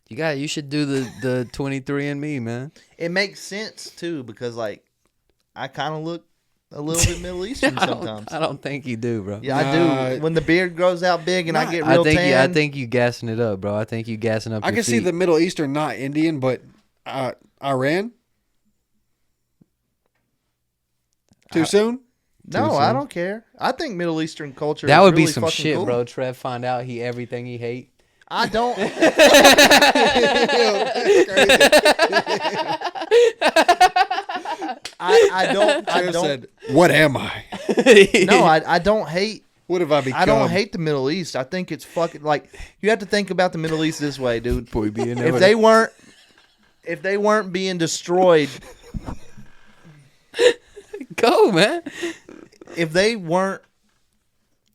You should do the 23andMe, man. It makes sense too because like I kind of look a little bit Middle Eastern sometimes. I don't think you do, bro. Yeah, I do. When the beard grows out big and I get I real think tan. you gassing it up, bro. I think you gassing up. I your can see feet. the Middle Eastern, not Indian, but Iran. Too soon? No, I don't care. I think Middle Eastern culture. That is would really be some fucking shit, cool. bro. Trev find out everything he hate. I don't. I don't. Trev said, "What am I? No, I don't hate. What have I become?" I don't hate the Middle East. I think it's fucking like you have to think about the Middle East this way, dude. Boy, being If they weren't being destroyed, go, man. if they weren't,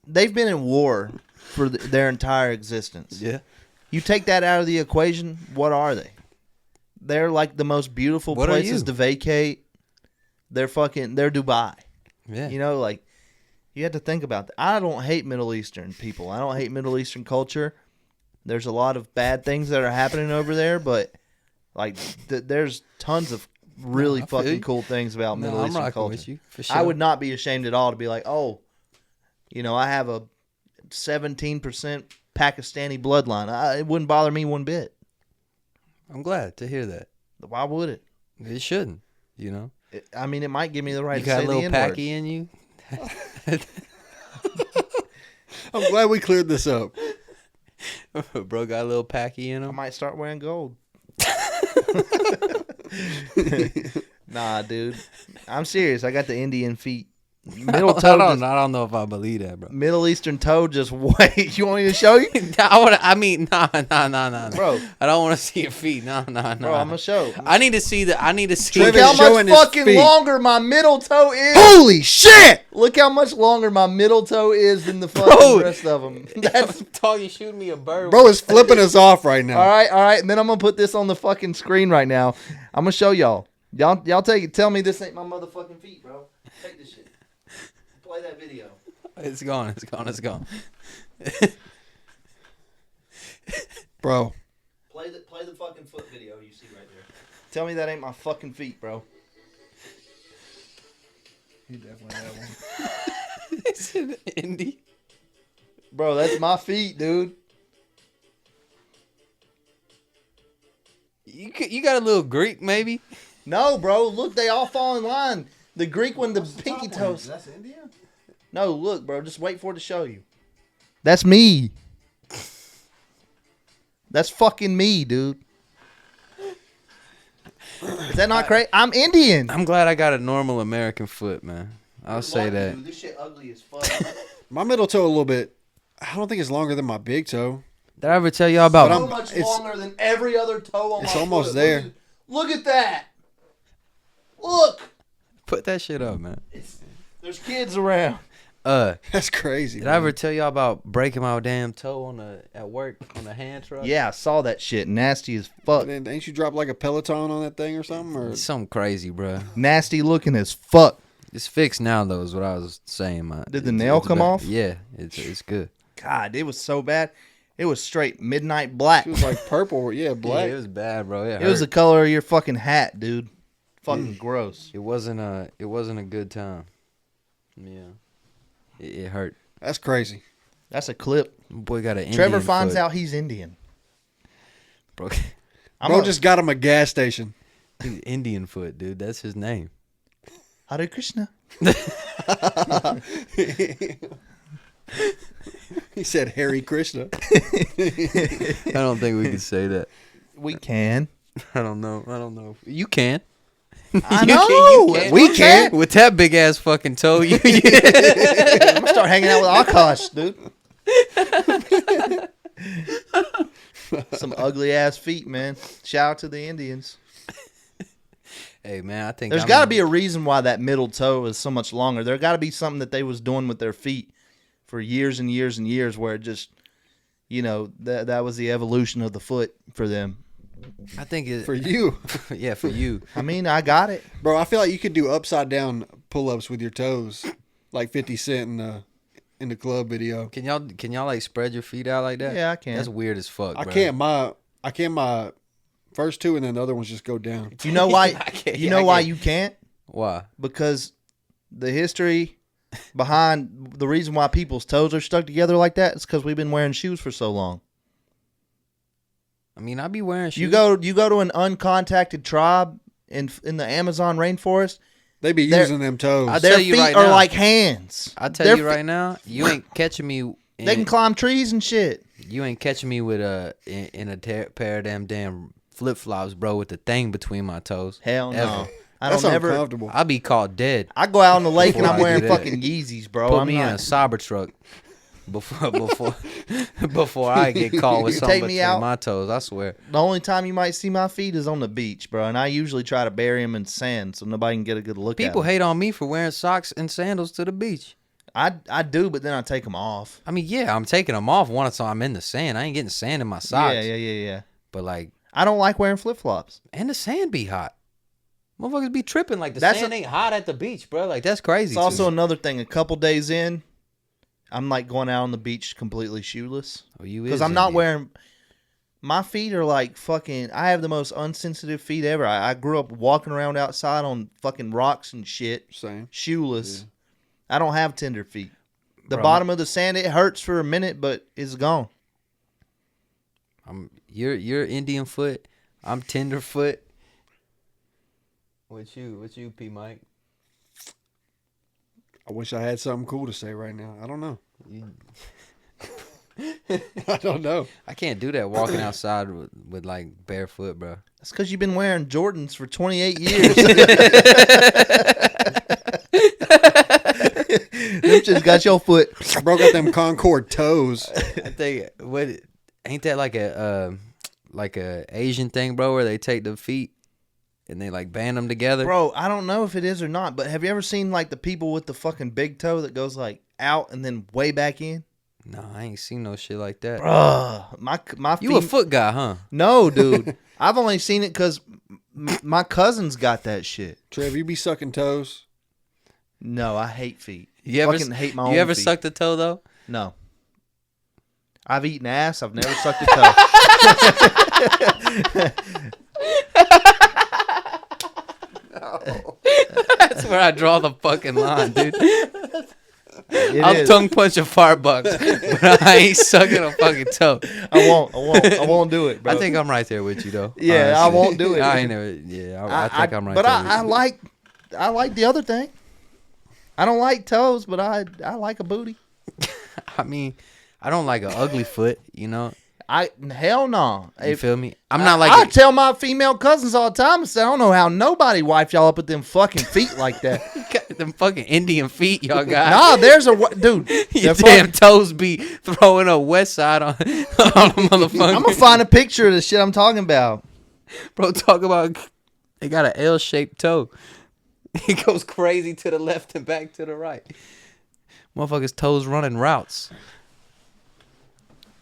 they've been in war for their entire existence. Yeah. You take that out of the equation, what are they? They're like the most beautiful What are places you? to vacate. They're Dubai. Yeah. You know, like you have to think about that. I don't hate Middle Eastern people. I don't hate Middle Eastern culture. There's a lot of bad things that are happening over there, but like there's tons of really I feel fucking you. cool things about No, Middle I'm Eastern rocking culture. with you for sure. I would not be ashamed at all to be like, oh, you know, I have a 17% Pakistani bloodline. It wouldn't bother me one bit. I'm glad to hear that. Why would it? It shouldn't. You know. I mean, it might give me the right You to got say a the little N-word. packy in you. I'm glad we cleared this up. Bro got a little packy in I him. might start wearing gold. Nah, dude. I'm serious. I got the Indian feet. Middle toe. I don't know if I believe that, bro. Middle Eastern toe just wait. You want me to show you? Nah. Bro. I don't want to see your feet. Nah. Bro, I'm gonna show. I need to see Look Trevor's how showing much his fucking feet. longer my middle toe is. Holy shit! Look how much longer my middle toe is than the fucking Bro. rest of them. That's talking shooting me a bird. Bro is flipping us off right now. all right. And then I'm gonna put this on the fucking screen right now. I'm gonna show y'all. Y'all take it. Tell me this ain't my motherfucking feet, bro. Take this shit. Play that video. It's gone. Bro. Play the fucking foot video you see right there. Tell me that ain't my fucking feet, bro. He definitely had one. It's an indie. Bro, that's my feet, dude. You got a little Greek maybe? No, bro. Look, they all fall in line. The Greek one, the pinky toes. That's India? No, look, bro. Just wait for it to show you. That's me. That's fucking me, dude. Is that not crazy? I'm Indian. I'm glad I got a normal American foot, man. I'll say that. Dude, this shit ugly as fuck. My middle toe a little bit. I don't think it's longer than my big toe. Did I ever tell y'all about? But So much it's- longer than every other toe on my It's almost foot. there. Look at that. Look. Put that shit up, man. There's kids around. That's crazy. Did I ever tell y'all about breaking my damn toe at work on a hand truck? Yeah, I saw that shit. Nasty as fuck. And then, ain't you dropped like a Peloton on that thing or something? Or It's something crazy, bro. Nasty looking as fuck. It's fixed now, though. Is what I was saying. Did the nail come better. off? Yeah, it's good. God, it was so bad. It was straight midnight black. It was like purple. Yeah, black. Yeah, it was bad, bro. It was the color of your fucking hat, dude. Fucking gross. It wasn't a good time. Yeah, it hurt. That's crazy. That's a clip. Boy got an Trevor Indian finds foot. out he's Indian. Bro, Bro just got him a gas station. he's Indian foot, dude. That's his name. Hare Krishna. He said Harry Krishna. I don't think we can say that. We can. I don't know. You can. I You know. can- you That's can. what I'm saying. With that big ass fucking toe, you I'm gonna start hanging out with Akash, dude. Some ugly ass feet, man. Shout out to the Indians. Hey man, I think There's got to be a reason why that middle toe is so much longer. There got to be something that they was doing with their feet for years and years and years, where it just, you know, that was the evolution of the foot for them. I think it For you. yeah, for you. I mean, I got it. Bro, I feel like you could do upside down pull-ups with your toes. Like 50 Cent in the club video. Can y'all like spread your feet out like that? Yeah, I can. That's weird as fuck. I bro. can't my first two and then the other ones just go down. You know why? I can't- You know I why can't. you can't? Why? Because the history behind the reason why people's toes are stuck together like that is because we've been wearing shoes for so long. I mean, I be wearing shoes. You go to an uncontacted tribe in the Amazon rainforest. They be using them toes. I Their tell you feet right are now. like hands. I tell you right now, you ain't catching me. They can climb trees and shit. You ain't catching me with in a pair of damn flip flops, bro, with the thing between my toes. Hell no. Ever. I That's don't ever. uncomfortable. I'll be called dead. I go out on the lake and Before I'm I wearing do that. fucking Yeezys, bro. Put I'm me in a not. Cybertruck before I get caught with You something take me between out? my toes. I swear. The only time you might see my feet is on the beach, bro. And I usually try to bury them in sand so nobody can get a good look People at them. hate on me for wearing socks and sandals to the beach. I do, but then I take them off. I mean, yeah, I'm taking them off once I'm in the sand. I ain't getting sand in my socks. Yeah. But like, I don't like wearing flip flops. and the sand be hot. Motherfuckers be tripping like the That's sand ain't hot at the beach, bro. Like that's crazy. It's also another thing. A couple days in, I'm like going out on the beach completely shoeless because I'm not wearing. My feet are like fucking. I have the most unsensitive feet ever. I grew up walking around outside on fucking rocks and shit, Same. shoeless. Yeah. I don't have tender feet. The Bro, bottom of the sand, it hurts for a minute, but it's gone. You're Indian foot. I'm tenderfoot. What you, P Mike? I wish I had something cool to say right now. I don't know. I don't know. I can't do that walking outside with like barefoot, bro. That's because you've been wearing Jordans for 28 years. Them just got your foot. I broke out them Concord toes. I think ain't that like a Asian thing, bro, where they take the feet and they like band them together? Bro, I don't know if it is or not, but have you ever seen like the people with the fucking big toe that goes like out and then way back in? No, I ain't seen no shit like that. Bruh, my You a foot guy, huh? No, dude. I've only seen it because my cousins got that shit. Trev, you be sucking toes? No, I hate feet. You ever fucking hate my own You ever feet. sucked a toe though? No. I've eaten ass. I've never sucked a toe. No. That's where I draw the fucking line, dude. I'll is. tongue punch a Fartbox, but I ain't sucking a fucking toe. I won't do it, bro. I think I'm right there with you though. Yeah, honestly. I won't do it. I ain't never. Yeah, I think I'm right. But there I with you. I like the other thing. I don't like toes, but I like a booty. I mean, I don't like an ugly foot. You know. Hell no. You feel me? I'm not like. I tell my female cousins all the time. I say, I don't know how nobody wiped y'all up with them fucking feet like that. Them fucking Indian feet y'all got. Nah, there's a dude. Your damn toes be throwing a west side on a motherfucker. I'm gonna find a picture of the shit I'm talking about. Bro, talk about they got an L-shaped toe. It goes crazy to the left and back to the right. Motherfuckers' toes running routes.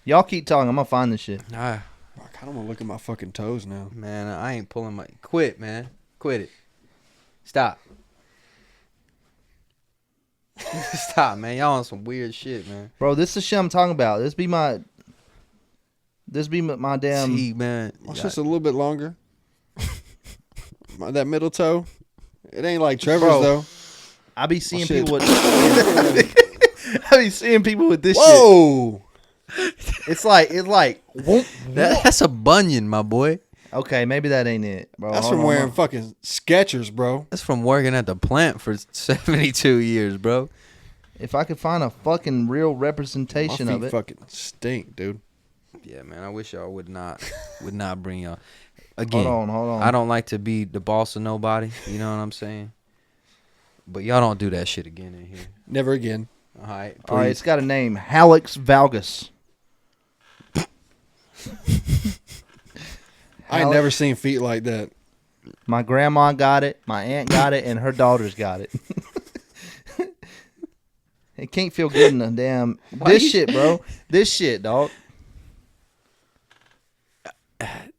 Y'all keep talking. I'm gonna find this shit. Ah, I kind of want to look at my fucking toes now. man, I ain't pulling my. Quit, man. Quit it. Stop. Stop, man. Y'all on some weird shit, man. Bro, this is the shit I'm talking about. This be my damn. See, man. It's just a little bit longer. That middle toe. It ain't like Trevor's Bro. though. I be seeing shit. people with. I be seeing people with this shit. Whoa! It's like whoop. That's a bunion, my boy. Okay, maybe that ain't it, bro. That's Hold from on, wearing hold on. fucking Skechers, bro. That's from working at the plant for 72 years, bro. If I could find a fucking real My representation feet of it. fucking stink, dude. Yeah, man. I wish y'all would not bring y'all. Again, Hold on. I don't like to be the boss of nobody. You know what I'm saying? But y'all don't do that shit again in here. Never again. All right, All right, please. it's got a name. Halix valgus. I ain't never seen feet like that. My grandma got it, my aunt got it, and her daughters got it. It can't feel good in the damn. This shit, bro. This shit, dog.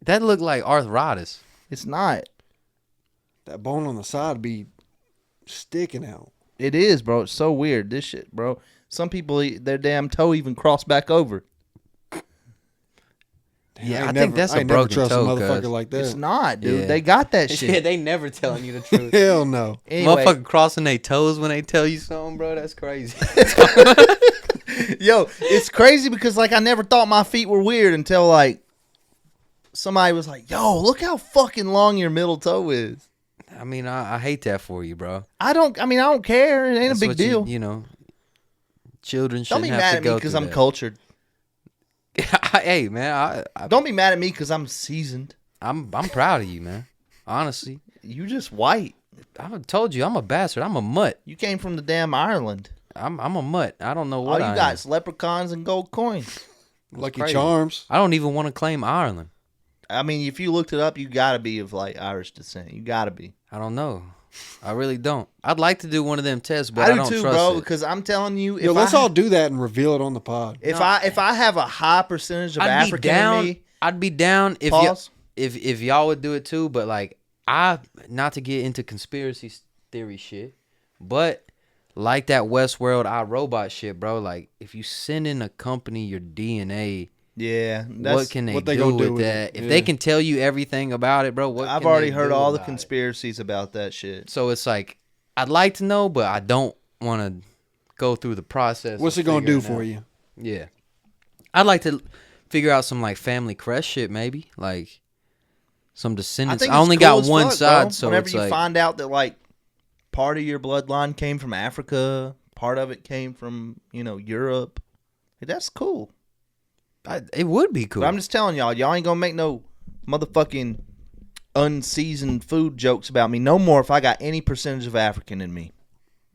That looked like arthritis. It's not. That bone on the side be sticking out. It is, bro. It's so weird. This shit, bro. Some people, their damn toe even cross back over. Yeah, I ain't think that's a I ain't never broken trust toe, a motherfucker cuz. like that. It's not, dude. Yeah. They got that Yeah, shit. they never telling you the truth. Hell no. Anyway, Motherfucker crossing their toes when they tell you something, bro. That's crazy. yo, it's crazy because like I never thought my feet were weird until like somebody was like, "Yo, look how fucking long your middle toe is." I mean, I hate that for you, bro. I don't care. It ain't That's a big what deal. You know, children Don't shouldn't be have mad to at me go because through I'm that. cultured. Hey, man, Don't be mad at me because I'm seasoned. I'm proud of you, man. Honestly, You just white. I told you I'm a bastard. I'm a mutt. You came from the damn Ireland. I'm a mutt. I don't know All what you I got am. is leprechauns and gold coins. Lucky crazy. Charms. I don't even want to claim Ireland. I mean, if you looked it up, you gotta be of like Irish descent. You gotta be. I don't know. I really don't. I'd like to do one of them tests, but I, I do don't too, trust bro. it. Because I'm telling you, Yo, let's all do that and reveal it on the pod. if I have a high percentage of I'd be African down. in me, I'd be down if pause. if y'all would do it too. But like, not to get into conspiracy theory shit, but like that Westworld iRobot shit, bro. Like, if you send in a company your DNA, Yeah, what can what they they do gonna do with with that? it. If Yeah. they can tell you everything about it, bro, what I've can already they heard do all the about it? conspiracies about that shit. So it's like, I'd like to know, but I don't want to go through the process. What's of it gonna do figuring for out. you? Yeah, I'd like to figure out some like family crest shit, maybe like some descendants. I it's only cool got as one fuck, side, bro. so whenever it's you like find out that like part of your bloodline came from Africa, part of it came from Europe, that's cool. it would be cool. But I'm just telling y'all ain't gonna make no motherfucking unseasoned food jokes about me no more if I got any percentage of African in me.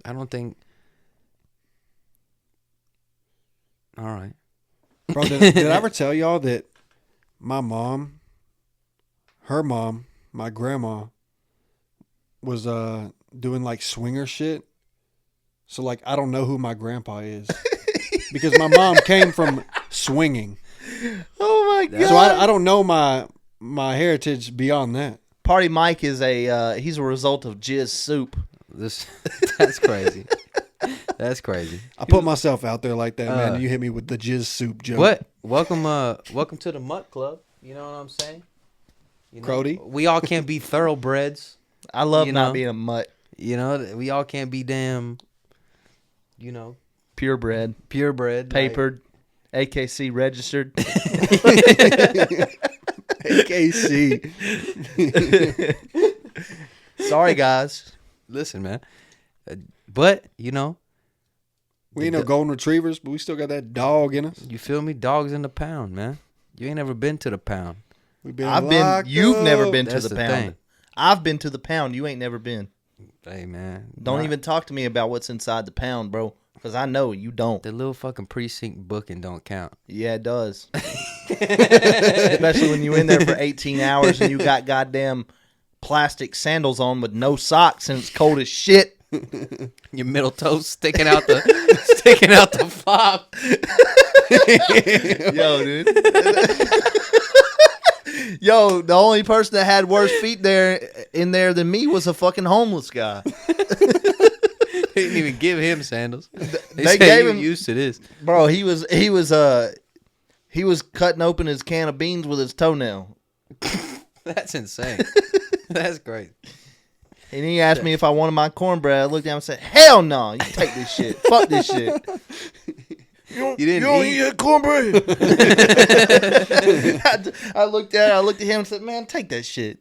I don't think. All right. Bro, did I ever tell y'all that my mom, her mom, my grandma, was doing like swinger shit? So like I don't know who my grandpa is because my mom came from swinging. Oh my god! So I don't know my heritage beyond that. Party Mike is he's a result of jizz soup. That's crazy. That's crazy. I put myself out there like that, man. And you hit me with the jizz soup joke. What? Welcome to the Mutt Club. You know what I'm saying? Crody? We all can't be thoroughbreds. I love You not know? being a mutt. You know, we all can't be damn. Purebred, Purebred, papered, AKC registered. AKC. Sorry, guys. Listen, man. But We ain't no golden retrievers, but we still got that dog in us. you feel me? Dogs in the pound, man. You ain't never been to the pound. We've been I've been. locked You've up. never been to That's the the pound. thing. I've been to the pound. You ain't never been. Hey, man. Don't even talk to me about what's inside the pound, bro. Because I know you don't. The little fucking precinct booking don't count. Yeah, it does. Especially when you in there for 18 hours and you got goddamn plastic sandals on with no socks and it's cold as shit. Your middle toe sticking out the fob. Yo, dude. Yo, the only person that had worse feet in there than me was a fucking homeless guy. They didn't even give him sandals. They They said gave you him- used to this. Bro, he was cutting open his can of beans with his toenail. That's insane. That's great. And he asked me if I wanted my cornbread. I looked at him and said, "Hell no, you take this shit. Fuck this shit. You didn't eat? that cornbread." I looked at him and said, "Man, take that shit.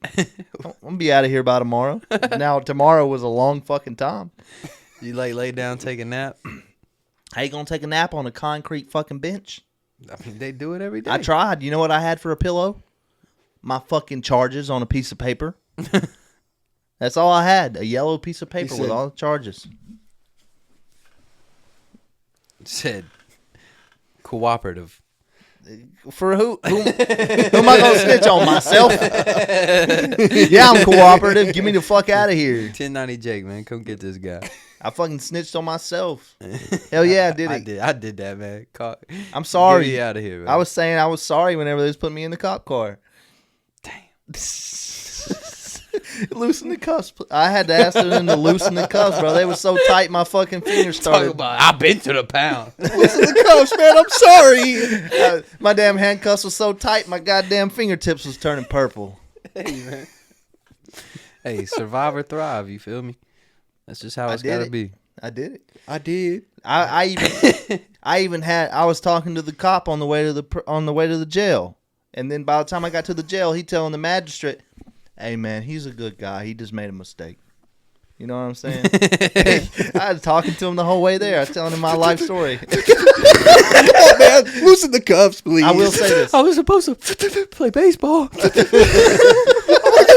I'm gonna be out of here by tomorrow." Now tomorrow was a long fucking time. You lay down, take a nap. How you gonna take a nap on a concrete fucking bench? I mean, they do it every day. I tried. You know what I had for a pillow? My fucking charges on a piece of paper. That's all I had. A yellow piece of paper with all the charges. Said cooperative. For who am I gonna snitch on, myself? Yeah, I'm cooperative. Get me the fuck out of here. 1090 Jake, man, come get this guy. I fucking snitched on myself. Hell yeah, I did it. I did that, man. I'm sorry. Get me out of here, man. I was saying I was sorry whenever they was putting me in the cop car. Damn. Loosen the cuffs. I had to ask them to loosen the cuffs, bro. They were so tight, my fucking fingers Talk started. about I've been to the pound. Listen to the cuffs, man. I'm sorry. My damn handcuffs was so tight, my goddamn fingertips was turning purple. Hey, man. Hey, survive or thrive. You feel me? That's just how it's did gotta it. be. I did it. I did. I was talking to the cop on the way to the jail, and then by the time I got to the jail, he telling the magistrate, Hey, man, he's a good guy. He just made a mistake. You know what I'm saying? I was talking to him the whole way there. I was telling him my life story. Come on, man. Loosen the cuffs, please. I will say this. I was supposed to play baseball.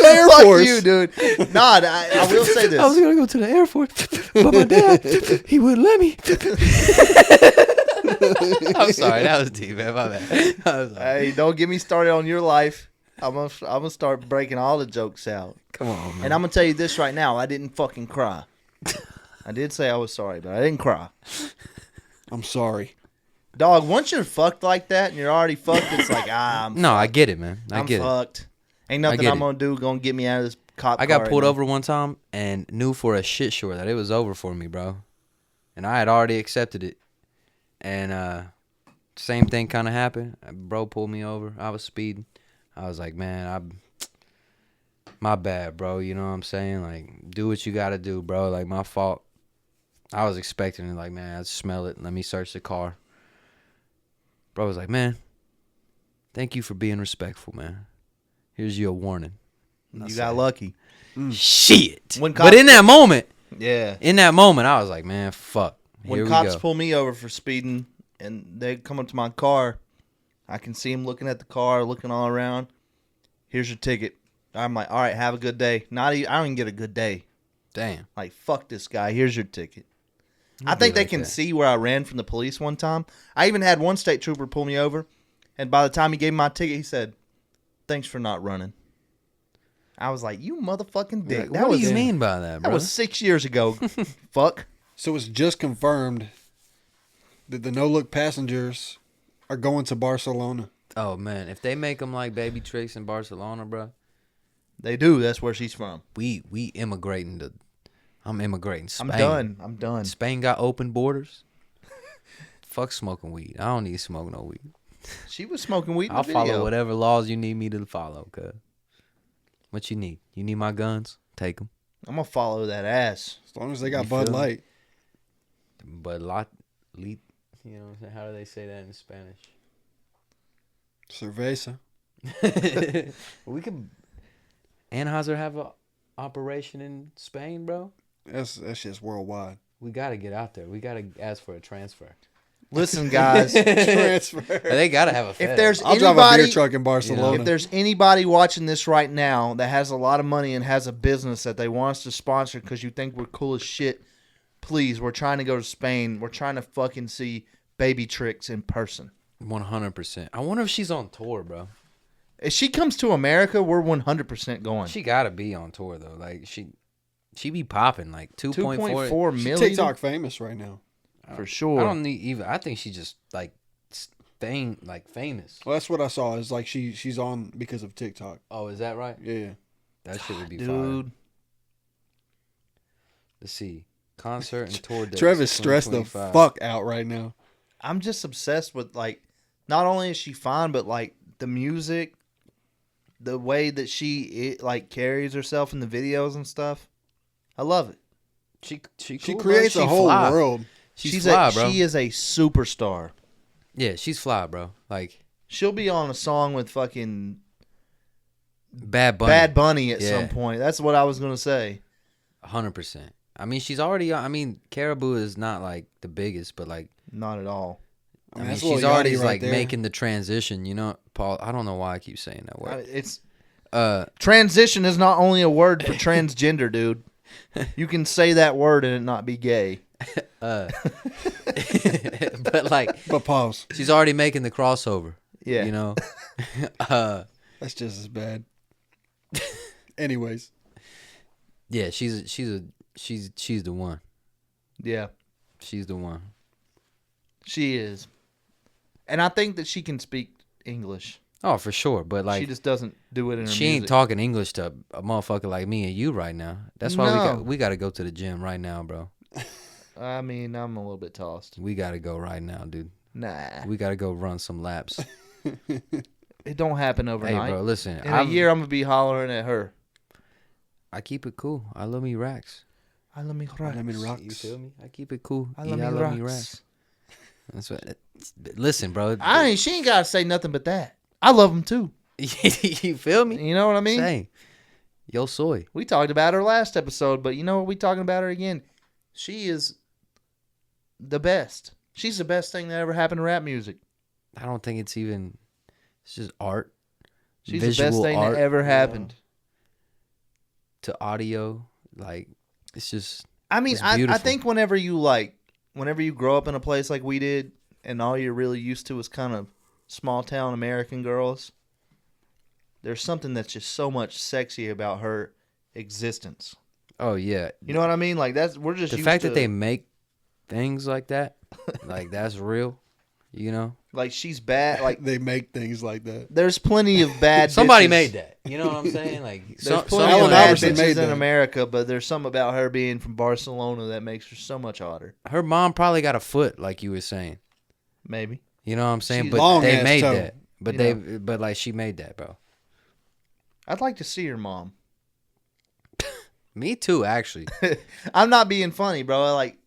Air Fuck Force. you, dude. Nah, I will say this. I was gonna go to the Air Force, but my dad, he wouldn't let me. I'm sorry, that was deep, man. My bad. I'm sorry. Hey, don't get me started on your life. I'm gonna start breaking all the jokes out. Come on, man. And I'm gonna tell you this right now. I didn't fucking cry. I did say I was sorry, but I didn't cry. I'm sorry. Dog, once you're fucked like that and you're already fucked, it's like, I get it, man. I'm fucked. Ain't nothing I'm gonna do gonna get me out of this cop car. I got right pulled now. over one time and knew for a shit sure that it was over for me, bro. And I had already accepted it. And same thing kind of happened. Bro pulled me over. I was speeding. I was like, man, my bad, bro. You know what I'm saying? Like, do what you got to do, bro. Like, my fault. I was expecting it. Like, man, I smell it. Let me search the car. Bro was like, man, thank you for being respectful, man. Here's your warning. You got lucky. Shit. When But in that moment, Yeah. I was like, man, fuck. Here When we cops go. pull me over for speeding and they come up to my car, I can see them looking at the car, looking all around. Here's your ticket. I'm like, all right, have a good day. I don't even get a good day. Damn. Like, fuck this guy. Here's your ticket. I be think they like can that. see where I ran from the police one time. I even had one state trooper pull me over, and by the time he gave me my ticket, he said, thanks for not running. I was like, you motherfucking dick. Like, what do you mean by that, That bro? was 6 years ago. Fuck. So it's just confirmed that the no-look passengers are going to Barcelona. Oh, man. If they make them like baby tricks in Barcelona, bro, They do. That's where she's from. we immigrating to... I'm immigrating to Spain. I'm done. Spain got open borders. Fuck smoking weed. I don't need to smoke no weed. She was smoking weed in I'll the video. follow whatever laws you need me to follow, cuz. What you need? You need my guns? Take them. I'm going to follow that ass. As long as they got You Bud feel me? Light. But you know what I'm saying? How do they say that in Spanish? Cerveza. We could... Anheuser have a operation in Spain, bro? That's just worldwide. We got to get out there. We got to ask for a transfer. Listen, guys. Transfer. They got to have a If FedEx. there's I'll drive a beer anybody, truck in Barcelona. if there's anybody watching this right now that has a lot of money and has a business that they want us to sponsor because you think we're cool as shit, please, we're trying to go to Spain. We're trying to fucking see Baby Tricks in person. 100%. I wonder if she's on tour, bro. If she comes to America, we're 100% going. She got to be on tour, though. Like, she be popping, like, 2.4. 2.4 She's million TikTok famous right now. for sure. I don't need even... I think she's just, like, famous. Well, that's what I saw. Is like she's on because of TikTok. Oh, is that right? Yeah. That shit would be fire. Dude. Let's see. Concert and tour dates. Trev is stressed the 2025. fuck out right now. I'm just obsessed with, like, not only is she fine, but, like, the music, the way that she carries herself in the videos and stuff. I love it. She She cool, creates bro. a whole fly. world. She's fly, bro. She is a superstar. Yeah, she's fly, bro. Like, She'll be on a song with fucking Bad Bunny. Bad Bunny at Yeah. some point. That's what I was gonna say. 100%. I mean, she's already... I mean, Caribou is not, like, the biggest, but, like... Not at all. I I mean, mean, that's Lil she's already, Yachty right like, there. making the transition, you know? Paul, I don't know why I keep saying that word. It's Transition transition is not only a word for transgender, dude. You can say that word and it not be gay. But, like, But pause. she's already making the crossover. Yeah. You know? That's just as bad. Anyways, Yeah, she's the one. Yeah, She's the one. she is. And I think that she can speak English. Oh, for sure. But, like, she just doesn't do it in her she ain't music. talking English to a motherfucker like me and you right now. That's why No. we got to go to the gym right now, bro. I mean, I'm a little bit tossed. We got to go right now, dude. Nah. We got to go run some laps. It don't happen Hey, overnight. bro, listen. In a year, I'm going to be hollering at her. I keep it cool. I love me racks. I love me rocks. let me You rocks. feel me? I keep it cool. I love Yeah, me I love rocks. me racks. That's what. Listen, bro. She ain't got to say nothing but that. I love them too. You feel me? You know what I mean? Same. Yo soy. We talked about her last episode, but you know what? We talking about her again. She is the best. She's the best thing that ever happened to rap music. I don't think it's even. It's just art. She's the best thing that ever happened to audio. Like it's just. I mean, I think whenever you grow up in a place like we did, and all you're really used to is kind of small town American girls, there's something that's just so much sexy about her existence. Oh yeah, you know what I mean? Like we're just the used fact to, that they make things like that, like that's real. You know, like she's bad. Like they make things like that. There's plenty of bad. Somebody bitches. made that. You know what I'm saying? Like there's plenty of bad bitches in America, but there's something about her being from Barcelona that makes her so much hotter. Her mom probably got a foot, like you were saying. Maybe. You know what I'm saying? She's but they made toe. that. But but like she made that, bro. I'd like to see her mom. Me too, actually. I'm not being funny, bro. Like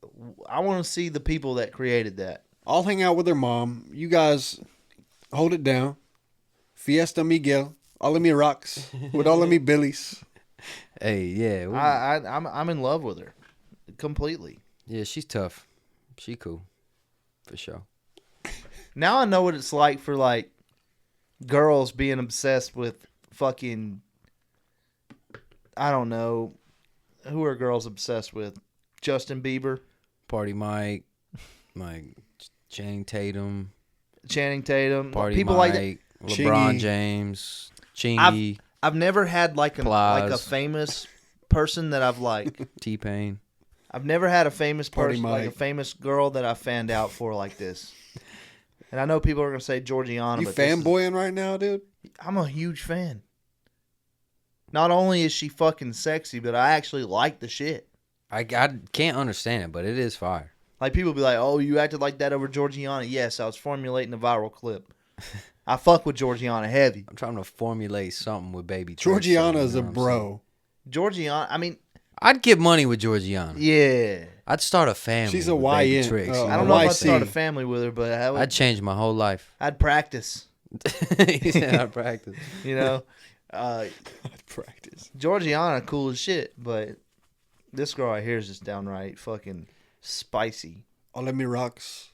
I want to see the people that created that. I'll hang out with her mom. You guys hold it down. Fiesta Miguel. All of me rocks with all of me billies. Hey, yeah. I'm in love with her. Completely. Yeah, she's tough. She cool. For sure. Now I know what it's like for like girls being obsessed with fucking, I don't know, who are girls obsessed with? Justin Bieber, Party Mike, Channing Tatum, Party people Mike, like that. LeBron James, Chingy. I've never had like a famous person that I've liked. T-Pain. I've never had a famous person, Mike. like a famous girl that I fanned out for like this. And I know people are gonna say Georgiana. You but fanboying right now, dude? I'm a huge fan. Not only is she fucking sexy, but I actually like the shit. I can't understand it, but it is fire. Like people be like, "Oh, you acted like that over Georgiana." Yes, I was formulating a viral clip. I fuck with Georgiana heavy. I'm trying to formulate something with baby. Georgiana's a bro. Georgiana, I mean, I'd get money with Georgiana. Yeah. I'd start a family. She's a with Baby YN. Tricks, Oh, you I don't know? know if I'd YC. start a family with her, but I'd change my whole life. I'd practice. He said I'd practice. You know, I'd practice. Georgiana, cool as shit, but this girl right here is just downright fucking spicy. All of me rocks.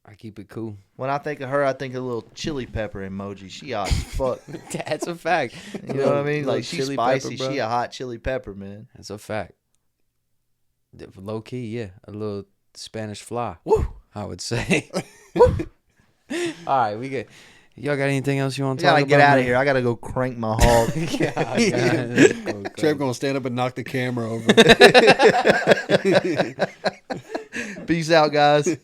I keep it cool. When I think of her, I think of a little chili pepper emoji. She hot as fuck. That's a fact. You know what I mean? Like, she's spicy. Pepper, she a hot chili pepper, man. That's a fact. Low key, yeah. A little Spanish fly. Woo! I would say. Woo! All right, we get. Y'all got anything else you want to talk about? I gotta get out of here. I gotta go crank my hog. Trev gonna stand up and knock the camera over. Peace out, guys.